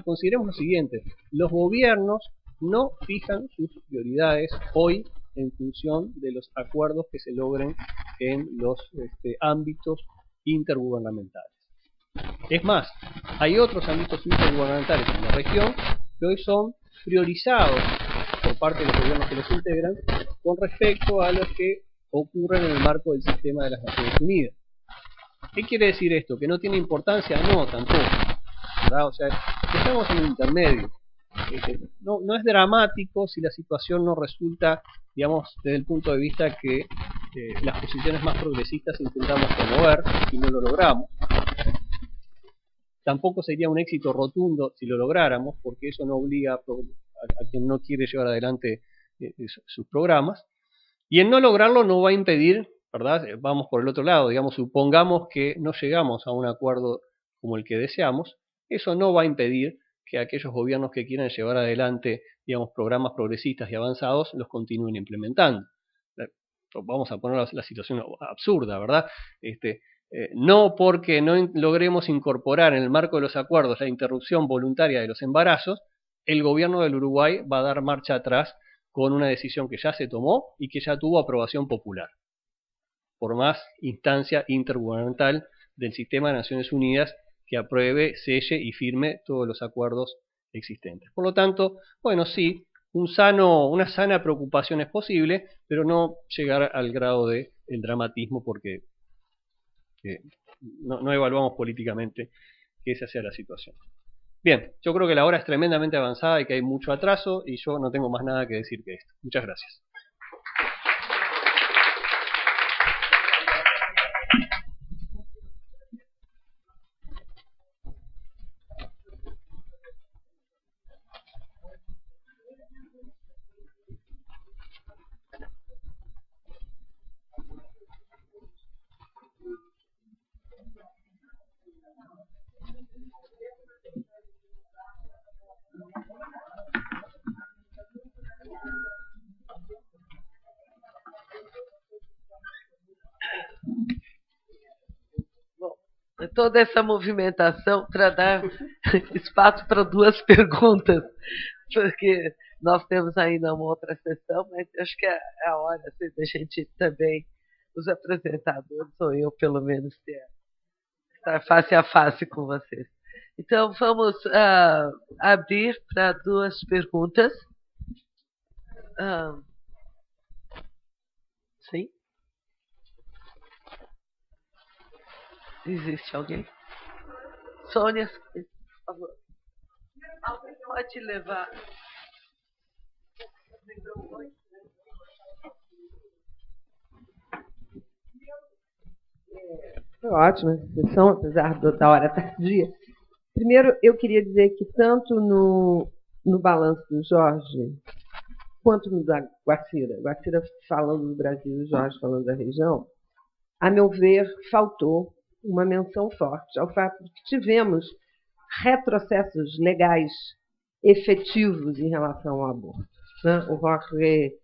Consideremos lo siguiente: los gobiernos no fijan sus prioridades hoy en función de los acuerdos que se logren en los ámbitos intergubernamentales. Es más, hay otros ámbitos intergubernamentales en la región que hoy son priorizados por parte de los gobiernos que los integran con respecto a los que ocurren en el marco del sistema de las Naciones Unidas. ¿Qué quiere decir esto? ¿Que no tiene importancia? No, tampoco, ¿verdad? O sea, estamos en un intermedio. No es dramático si la situación no resulta, digamos, desde el punto de vista que las posiciones más progresistas intentamos promover y no lo logramos. Tampoco sería un éxito rotundo si lo lográramos, porque eso no obliga a quien no quiere llevar adelante sus programas. Y en no lograrlo no va a impedir, ¿verdad? Vamos por el otro lado, digamos, supongamos que no llegamos a un acuerdo como el que deseamos, eso no va a impedir que aquellos gobiernos que quieran llevar adelante, digamos, programas progresistas y avanzados los continúen implementando. Vamos a poner la situación absurda, ¿verdad? No porque no logremos incorporar en el marco de los acuerdos la interrupción voluntaria de los embarazos, el gobierno del Uruguay va a dar marcha atrás con una decisión que ya se tomó y que ya tuvo aprobación popular, por más instancia intergubernamental del sistema de Naciones Unidas que apruebe, selle y firme todos los acuerdos existentes. Por lo tanto, bueno, sí, una sana preocupación es posible, pero no llegar al grado del dramatismo, porque no evaluamos políticamente que esa sea la situación. Bien, yo creo que la hora es tremendamente avanzada y que hay mucho atraso, y yo no tengo más nada que decir que esto. Muchas gracias. Toda essa movimentação para dar espaço para 2 perguntas, porque nós temos ainda uma outra sessão, mas acho que é a hora da gente também, os apresentadores, ou eu pelo menos, estar face a face com vocês. Então vamos abrir para 2 perguntas. Sim? Existe alguém? Sônia, por favor. Alguém pode levar. Foi ótima essa sessão, apesar da hora tardia. Primeiro, eu queria dizer que tanto no balanço do Jorge, quanto no da Guacira falando do Brasil e o Jorge falando da região, a meu ver, faltou uma menção forte ao fato de que tivemos retrocessos legais efetivos em relação ao aborto, né? O Jorge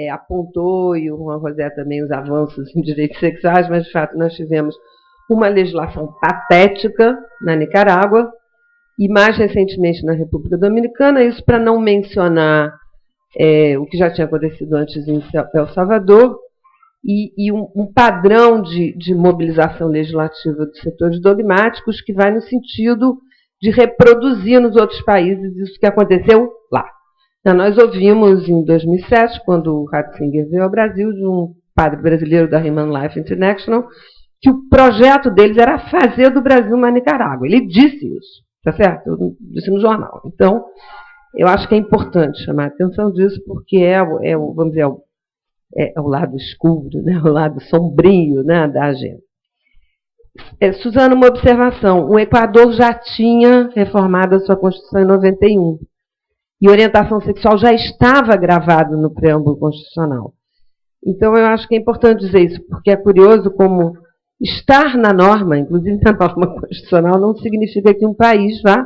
apontou, e o Juan José também, os avanços em direitos sexuais, mas, de fato, nós tivemos uma legislação patética na Nicarágua e, mais recentemente, na República Dominicana, isso para não mencionar o que já tinha acontecido antes em El Salvador, e um padrão de mobilização legislativa dos setores dogmáticos que vai no sentido de reproduzir nos outros países isso que aconteceu lá. Então, nós ouvimos em 2007, quando o Ratzinger veio ao Brasil, de um padre brasileiro da Human Life International, que o projeto deles era fazer do Brasil uma Nicarágua. Ele disse isso, tá certo? Eu disse no jornal. Então, eu acho que é importante chamar a atenção disso, porque vamos dizer, o lado escuro, né? O lado sombrio, né, da agenda. Suzana, uma observação. O Equador já tinha reformado a sua Constituição em 91. E orientação sexual já estava gravado no preâmbulo constitucional. Então, eu acho que é importante dizer isso, porque é curioso como estar na norma, inclusive na norma constitucional, não significa que um país vá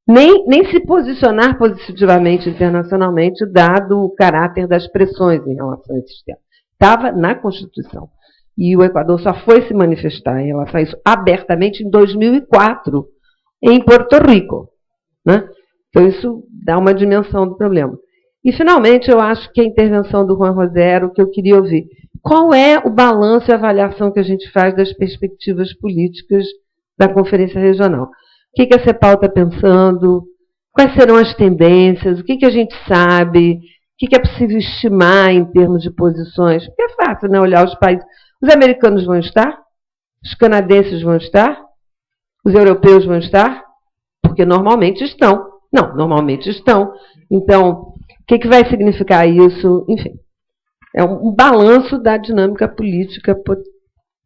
nem se posicionar positivamente internacionalmente, dado o caráter das pressões em relação a esse tema. Estava na Constituição. E o Equador só foi se manifestar em relação a isso abertamente em 2004, em Porto Rico, né? Então, isso dá uma dimensão do problema. E, finalmente, eu acho que a intervenção do Juan Rosero, que eu queria ouvir. Qual é o balanço e avaliação que a gente faz das perspectivas políticas da Conferência Regional? O que a CEPAL está pensando? Quais serão as tendências? O que a gente sabe? O que é possível estimar em termos de posições? Porque é fácil, né, olhar os países. Os americanos vão estar? Os canadenses vão estar? Os europeus vão estar? Porque normalmente estão. Não, normalmente estão. Então, o que vai significar isso? Enfim, é um balanço da dinâmica política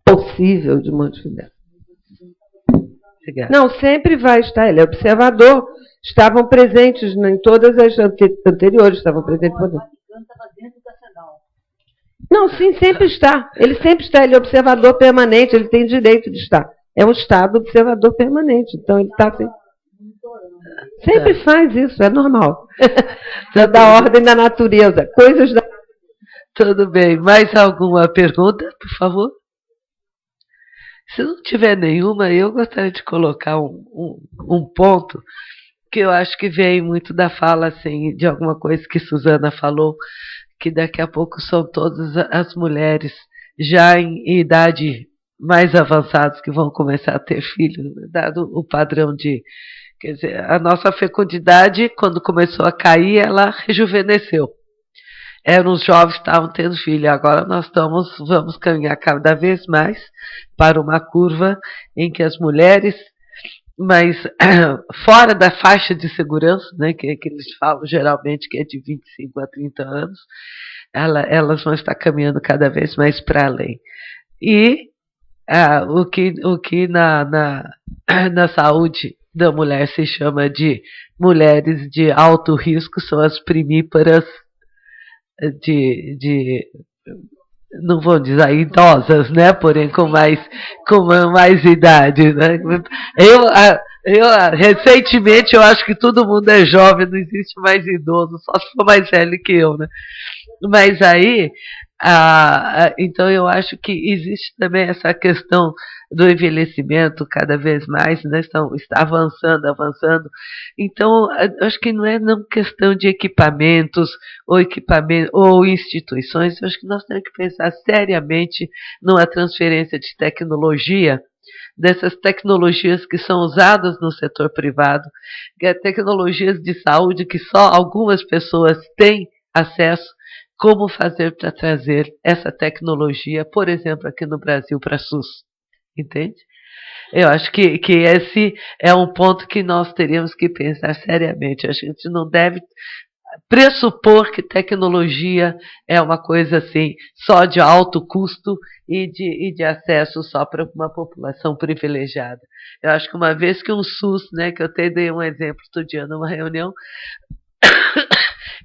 possível de Montevidéu. Não, sempre vai estar. Ele é observador. Estavam presentes em todas as anteriores, estavam presentes. Não, sim, sempre está. Ele sempre está. Ele é observador permanente, ele tem direito de estar. É um Estado observador permanente. Então, ele está sempre faz isso, é normal. É da ordem da natureza. Coisas da... Tudo bem. Mais alguma pergunta, por favor? Se não tiver nenhuma, eu gostaria de colocar um ponto que eu acho que vem muito da fala, assim, de alguma coisa que Suzana falou, que daqui a pouco são todas as mulheres já em idade mais avançadas que vão começar a ter filhos, dado o padrão de... Quer dizer, a nossa fecundidade, quando começou a cair, ela rejuvenesceu. Eram os jovens que estavam tendo filho. Agora nós vamos caminhar cada vez mais para uma curva em que as mulheres, mas fora da faixa de segurança, né, que eles falam geralmente que é de 25 a 30 anos, elas vão estar caminhando cada vez mais para além. E o que na saúde da mulher se chama de mulheres de alto risco são as primíparas não vou dizer idosas, né? Porém com mais idade, né? Recentemente eu acho que todo mundo é jovem, não existe mais idoso, só se for mais velho que eu, né? Mas aí, então eu acho que existe também essa questão do envelhecimento cada vez mais, né? Está avançando. Então, acho que não é questão de equipamentos ou instituições, acho que nós temos que pensar seriamente numa transferência de tecnologia, dessas tecnologias que são usadas no setor privado, que é tecnologias de saúde que só algumas pessoas têm acesso. Como fazer para trazer essa tecnologia, por exemplo, aqui no Brasil para a SUS? Entende? Eu acho que esse é um ponto que nós teríamos que pensar seriamente. A gente não deve pressupor que tecnologia é uma coisa assim, só de alto custo e de acesso só para uma população privilegiada. Eu acho que uma vez que um SUS, né, que eu até dei um exemplo outro dia numa reunião,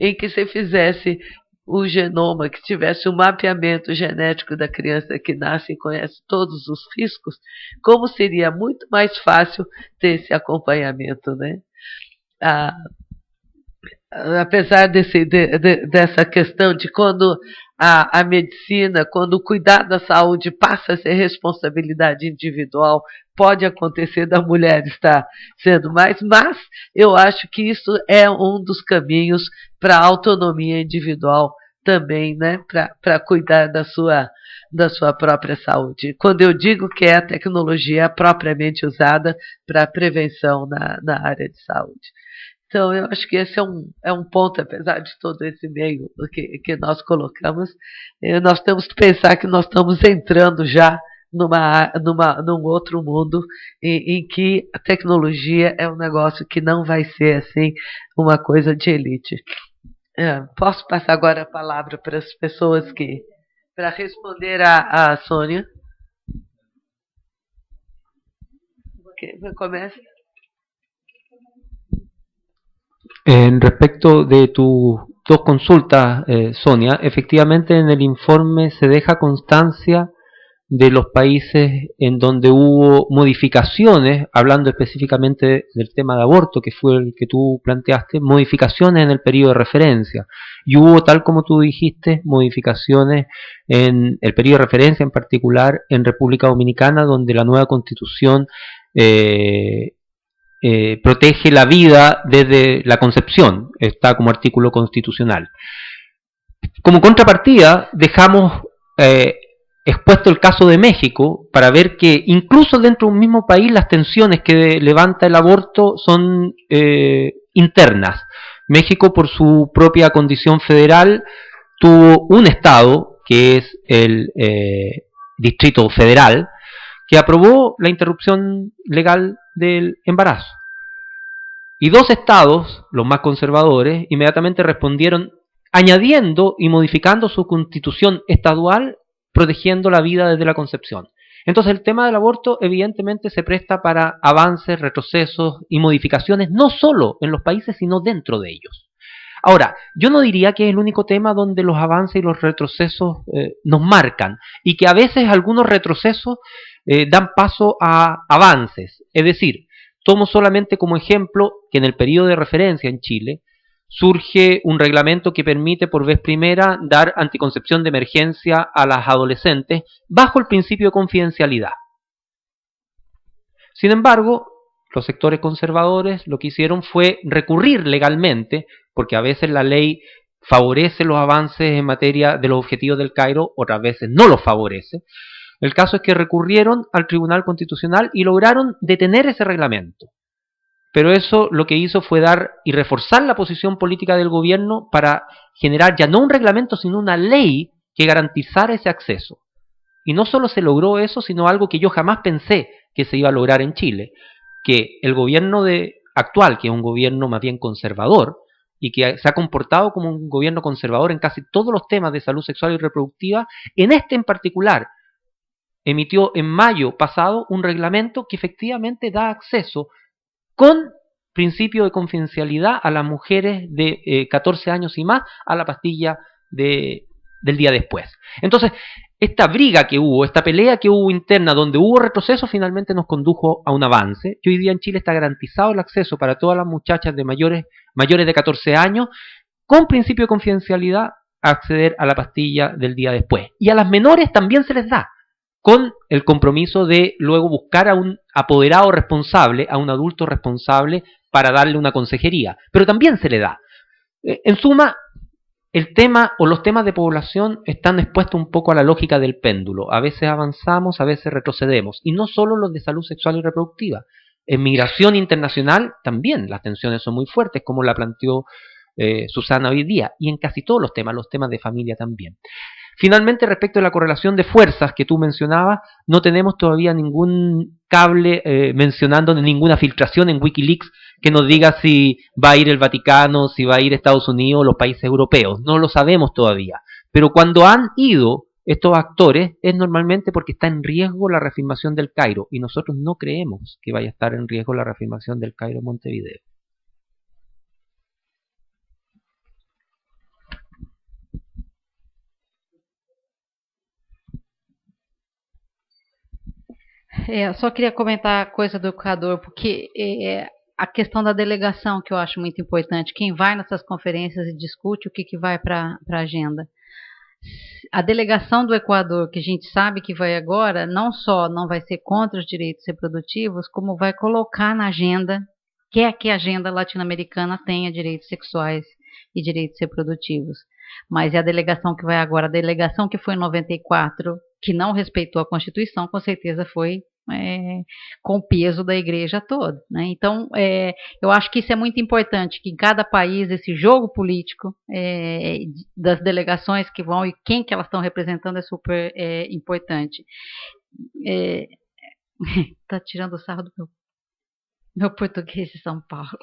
em que se fizesse o genoma, que tivesse um mapeamento genético da criança que nasce e conhece todos os riscos, como seria muito mais fácil ter esse acompanhamento, né? Apesar dessa questão de quando a medicina, quando o cuidado da saúde passa a ser responsabilidade individual, pode acontecer da mulher estar sendo mais, mas eu acho que isso é um dos caminhos para a autonomia individual também, né, para cuidar da sua própria saúde. Quando eu digo que a tecnologia é propriamente usada para a prevenção na área de saúde. Então, eu acho que esse é um ponto, apesar de todo esse meio que nós colocamos, nós temos que pensar que nós estamos entrando já num outro mundo em que a tecnologia é um negócio que não vai ser assim uma coisa de elite. Posso passar agora a palavra para as pessoas para responder a Sônia? Começa. Respecto de tus dos consultas, Sonia, efectivamente en el informe se deja constancia de los países en donde hubo modificaciones, hablando específicamente del tema de aborto, que fue el que tú planteaste, modificaciones en el periodo de referencia. Y hubo, tal como tú dijiste, modificaciones en el periodo de referencia, en particular en República Dominicana, donde la nueva constitución protege la vida desde la concepción, está como artículo constitucional. Como contrapartida, dejamos expuesto el caso de México para ver que incluso dentro de un mismo país las tensiones que levanta el aborto son internas. México, por su propia condición federal, tuvo un estado, que es el Distrito Federal, que aprobó la interrupción legal del embarazo. Y dos estados, los más conservadores, inmediatamente respondieron añadiendo y modificando su constitución estadual, protegiendo la vida desde la concepción. Entonces el tema del aborto evidentemente se presta para avances, retrocesos y modificaciones, no solo en los países, sino dentro de ellos. Ahora, yo no diría que es el único tema donde los avances y los retrocesos nos marcan, y que a veces algunos retrocesos dan paso a avances. Es decir, tomo solamente como ejemplo que en el periodo de referencia en Chile surge un reglamento que permite por vez primera dar anticoncepción de emergencia a las adolescentes bajo el principio de confidencialidad. Sin embargo, los sectores conservadores lo que hicieron fue recurrir legalmente, porque a veces la ley favorece los avances en materia de los objetivos del Cairo, otras veces no los favorece. El caso es que recurrieron al Tribunal Constitucional y lograron detener ese reglamento. Pero eso lo que hizo fue dar y reforzar la posición política del gobierno para generar ya no un reglamento, sino una ley que garantizara ese acceso. Y no solo se logró eso, sino algo que yo jamás pensé que se iba a lograr en Chile, que el gobierno actual, que es un gobierno más bien conservador, y que se ha comportado como un gobierno conservador en casi todos los temas de salud sexual y reproductiva, en este en particular, emitió en mayo pasado un reglamento que efectivamente da acceso con principio de confidencialidad a las mujeres de 14 años y más a la pastilla del día después. Entonces, esta briga que hubo, esta pelea que hubo interna, donde hubo retroceso, finalmente nos condujo a un avance. Y hoy día en Chile está garantizado el acceso para todas las muchachas de mayores de 14 años, con principio de confidencialidad, a acceder a la pastilla del día después. Y a las menores también se les da, con el compromiso de luego buscar a un apoderado responsable, a un adulto responsable, para darle una consejería. Pero también se le da. En suma, el tema o los temas de población están expuestos un poco a la lógica del péndulo. A veces avanzamos, a veces retrocedemos. Y no solo los de salud sexual y reproductiva. En migración internacional también las tensiones son muy fuertes, como la planteó Susana hoy día. Y en casi todos los temas de familia también. Finalmente, respecto a la correlación de fuerzas que tú mencionabas, no tenemos todavía ningún cable mencionando ninguna filtración en Wikileaks que nos diga si va a ir el Vaticano, si va a ir Estados Unidos o los países europeos. No lo sabemos todavía. Pero cuando han ido estos actores es normalmente porque está en riesgo la reafirmación del Cairo, y nosotros no creemos que vaya a estar en riesgo la reafirmación del Cairo Montevideo. Eu só queria comentar a coisa do Equador, porque a questão da delegação que eu acho muito importante. Quem vai nessas conferências e discute o que vai para a agenda. A delegação do Equador, que a gente sabe que vai agora, não só não vai ser contra os direitos reprodutivos, como vai colocar na agenda, quer que a agenda latino-americana tenha direitos sexuais e direitos reprodutivos. Mas é a delegação que vai agora, a delegação que foi em 94, que não respeitou a Constituição, com certeza foi com o peso da igreja toda, né? Então, eu acho que isso é muito importante, que em cada país esse jogo político das delegações que vão e quem que elas estão representando é super importante. Tá tirando o sarro do meu português de São Paulo.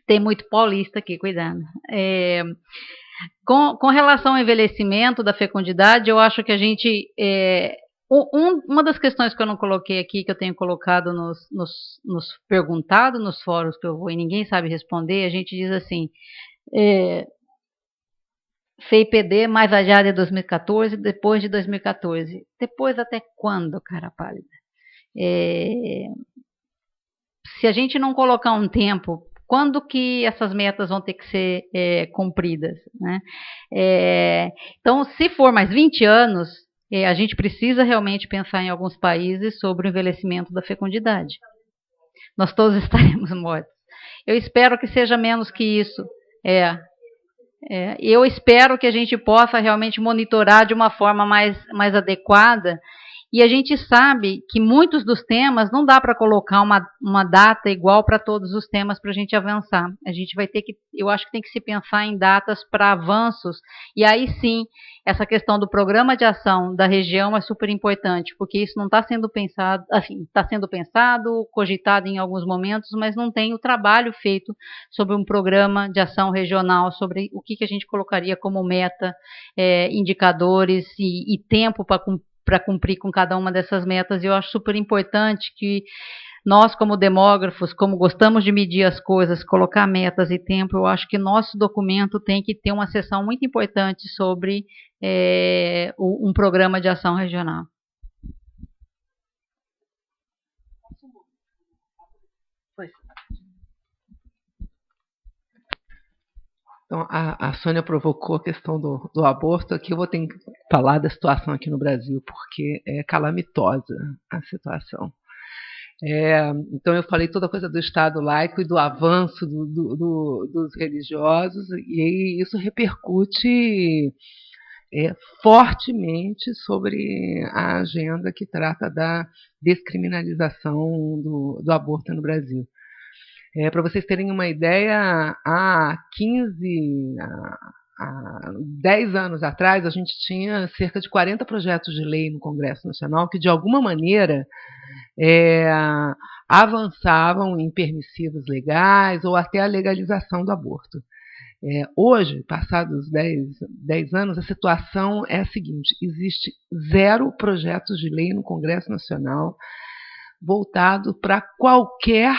Tem muito paulista aqui, cuidado. Com relação ao envelhecimento da fecundidade, eu acho que a gente... uma das questões que eu não coloquei aqui, que eu tenho colocado nos perguntado nos fóruns que eu vou e ninguém sabe responder, a gente diz assim, FEIPD mais adiado de 2014, depois de 2014. Depois até quando, cara pálida? Se a gente não colocar um tempo, quando que essas metas vão ter que ser cumpridas, né? Então, se for mais 20 anos, a gente precisa realmente pensar em alguns países sobre o envelhecimento da fecundidade. Nós todos estaremos mortos. Eu espero que seja menos que isso. Eu espero que a gente possa realmente monitorar de uma forma mais adequada. E a gente sabe que muitos dos temas não dá para colocar uma data igual para todos os temas para a gente avançar. A gente vai ter que, eu acho que tem que se pensar em datas para avanços, e aí sim, essa questão do programa de ação da região é super importante, porque isso não está sendo pensado, assim, está sendo pensado, cogitado em alguns momentos, mas não tem o trabalho feito sobre um programa de ação regional, sobre o que a gente colocaria como meta, indicadores e tempo para cumprir com cada uma dessas metas. E eu acho super importante que nós, como demógrafos, como gostamos de medir as coisas, colocar metas e tempo, eu acho que nosso documento tem que ter uma seção muito importante sobre um programa de ação regional. Então, a Sônia provocou a questão do aborto. Aqui eu vou ter que falar da situação aqui no Brasil, porque é calamitosa a situação. Então, eu falei toda a coisa do Estado laico e do avanço dos religiosos, e isso repercute fortemente sobre a agenda que trata da descriminalização do aborto no Brasil. Para vocês terem uma ideia, há 10 anos atrás, a gente tinha cerca de 40 projetos de lei no Congresso Nacional que, de alguma maneira, avançavam em permissivos legais ou até a legalização do aborto. Hoje, passados 10 anos, a situação é a seguinte: existe 0 projetos de lei no Congresso Nacional voltado para qualquer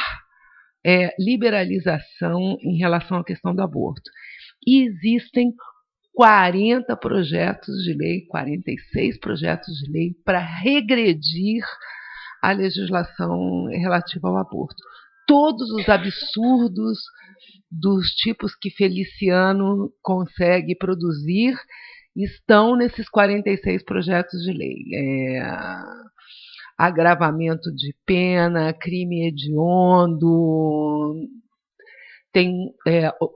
liberalização em relação à questão do aborto. E existem 40 projetos de lei, 46 projetos de lei para regredir a legislação relativa ao aborto. Todos os absurdos dos tipos que Feliciano consegue produzir estão nesses 46 projetos de lei. Agravamento de pena, crime hediondo.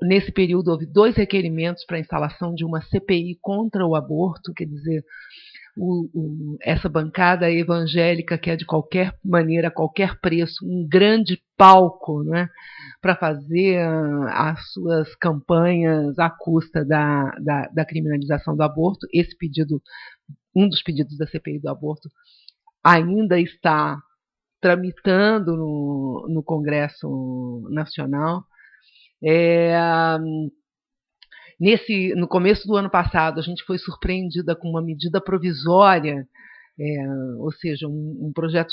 Nesse período houve 2 requerimentos para a instalação de uma CPI contra o aborto, quer dizer, essa bancada evangélica quer de qualquer maneira, a qualquer preço, um grande palco, né, para fazer as suas campanhas à custa da criminalização do aborto. Esse pedido, um dos pedidos da CPI do aborto, ainda está tramitando no Congresso Nacional. No começo do ano passado, a gente foi surpreendida com uma medida provisória, ou seja, um projeto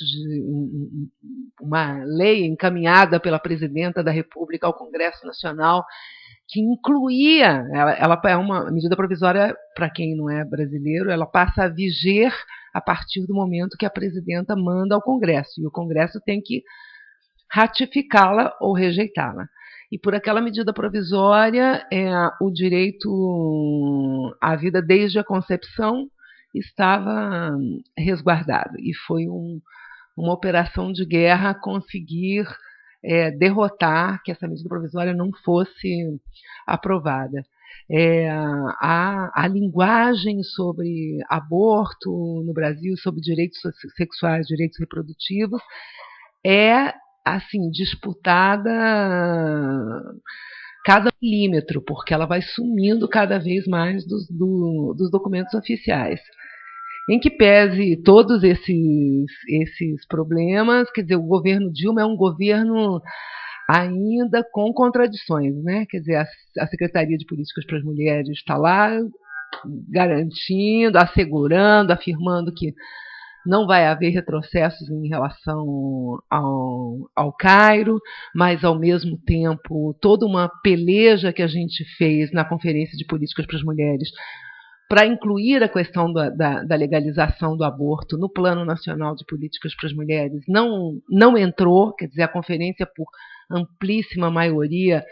uma lei encaminhada pela Presidenta da República ao Congresso Nacional, que incluía, ela é uma medida provisória, para quem não é brasileiro, ela passa a viger a partir do momento que a Presidenta manda ao Congresso, e o Congresso tem que ratificá-la ou rejeitá-la. E por aquela medida provisória, o direito à vida desde a concepção estava resguardado. E foi uma operação de guerra conseguir derrotar que essa medida provisória não fosse aprovada. A linguagem sobre aborto no Brasil, sobre direitos sexuais, direitos reprodutivos, é assim disputada cada milímetro, porque ela vai sumindo cada vez mais dos documentos oficiais. Em que pese todos esses problemas, quer dizer, o governo Dilma é um governo ainda com contradições, né? Quer dizer, a Secretaria de Políticas para as Mulheres está lá garantindo, assegurando, afirmando que não vai haver retrocessos em relação ao Cairo, mas, ao mesmo tempo, toda uma peleja que a gente fez na Conferência de Políticas para as Mulheres para incluir a questão da legalização do aborto no Plano Nacional de Políticas para as Mulheres não entrou, quer dizer, a conferência, por amplíssima maioria,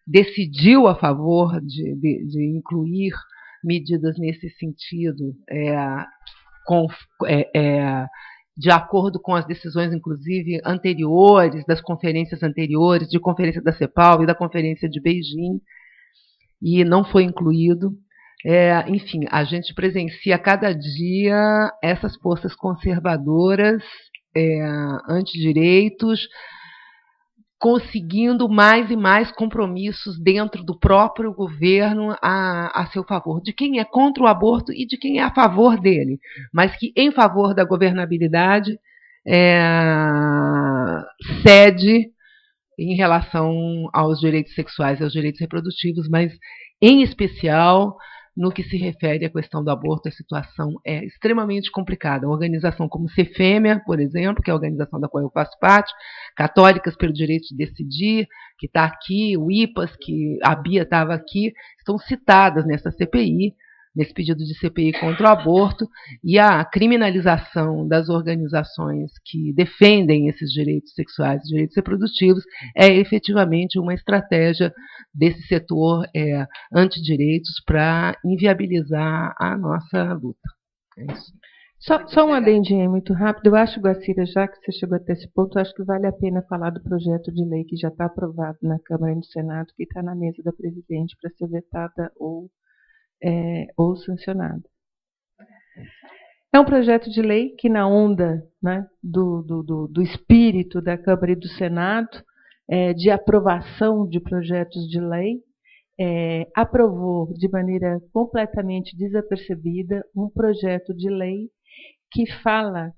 decidiu a favor de incluir medidas nesse sentido, de acordo com as decisões, inclusive, anteriores, das conferências anteriores, de conferência da CEPAL e da conferência de Beijing, e não foi incluído. Enfim, a gente presencia cada dia essas forças conservadoras, antidireitos, conseguindo mais e mais compromissos dentro do próprio governo a seu favor, de quem é contra o aborto e de quem é a favor dele, mas que, em favor da governabilidade, cede em relação aos direitos sexuais e aos direitos reprodutivos, mas, em especial, no que se refere à questão do aborto, a situação é extremamente complicada. Uma organização como CEFEMEA, por exemplo, que é a organização da qual eu faço parte, Católicas pelo Direito de Decidir, que está aqui, o IPAS, que a Bia estava aqui, estão citadas nessa CPI, nesse pedido de CPI contra o aborto, e a criminalização das organizações que defendem esses direitos sexuais e direitos reprodutivos é efetivamente uma estratégia desse setor antidireitos para inviabilizar a nossa luta. É isso. Só um adendinho muito rápido. Eu acho, Guacira, já que você chegou até esse ponto, eu acho que vale a pena falar do projeto de lei que já está aprovado na Câmara e no Senado, que está na mesa da presidente para ser vetada ou sancionada. É um projeto de lei que, na onda, né, do espírito da Câmara e do Senado, de aprovação de projetos de lei, aprovou de maneira completamente desapercebida um projeto de lei que fala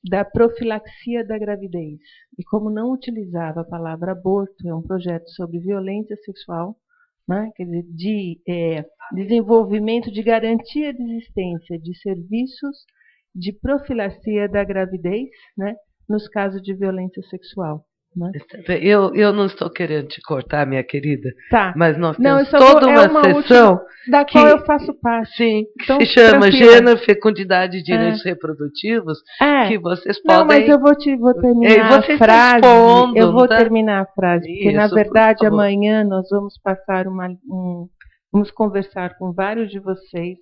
da profilaxia da gravidez. E como não utilizava a palavra aborto, é um projeto sobre violência sexual, né, quer dizer, de desenvolvimento, de garantia de existência de serviços de profilaxia da gravidez, né, nos casos de violência sexual. Né? Eu não estou querendo te cortar, minha querida, tá. Mas nós temos toda uma sessão da qual eu faço parte. Sim, então, se chama Gênero, Fecundidade e Direitos Reprodutivos, que vocês podem... Não, mas eu vou terminar a frase. Eu vou terminar a frase, porque, na verdade, amanhã nós vamos passar vamos conversar com vários de vocês,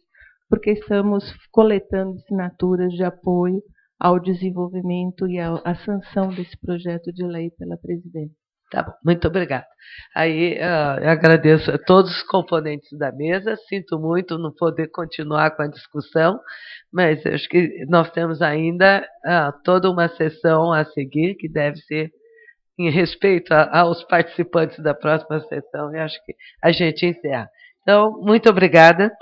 porque estamos coletando assinaturas de apoio ao desenvolvimento e à sanção desse projeto de lei pela presidente. Tá bom, muito obrigada. Aí eu agradeço a todos os componentes da mesa, sinto muito não poder continuar com a discussão, mas acho que nós temos ainda toda uma sessão a seguir, que deve ser em respeito aos participantes da próxima sessão, e acho que a gente encerra. Então, muito obrigada.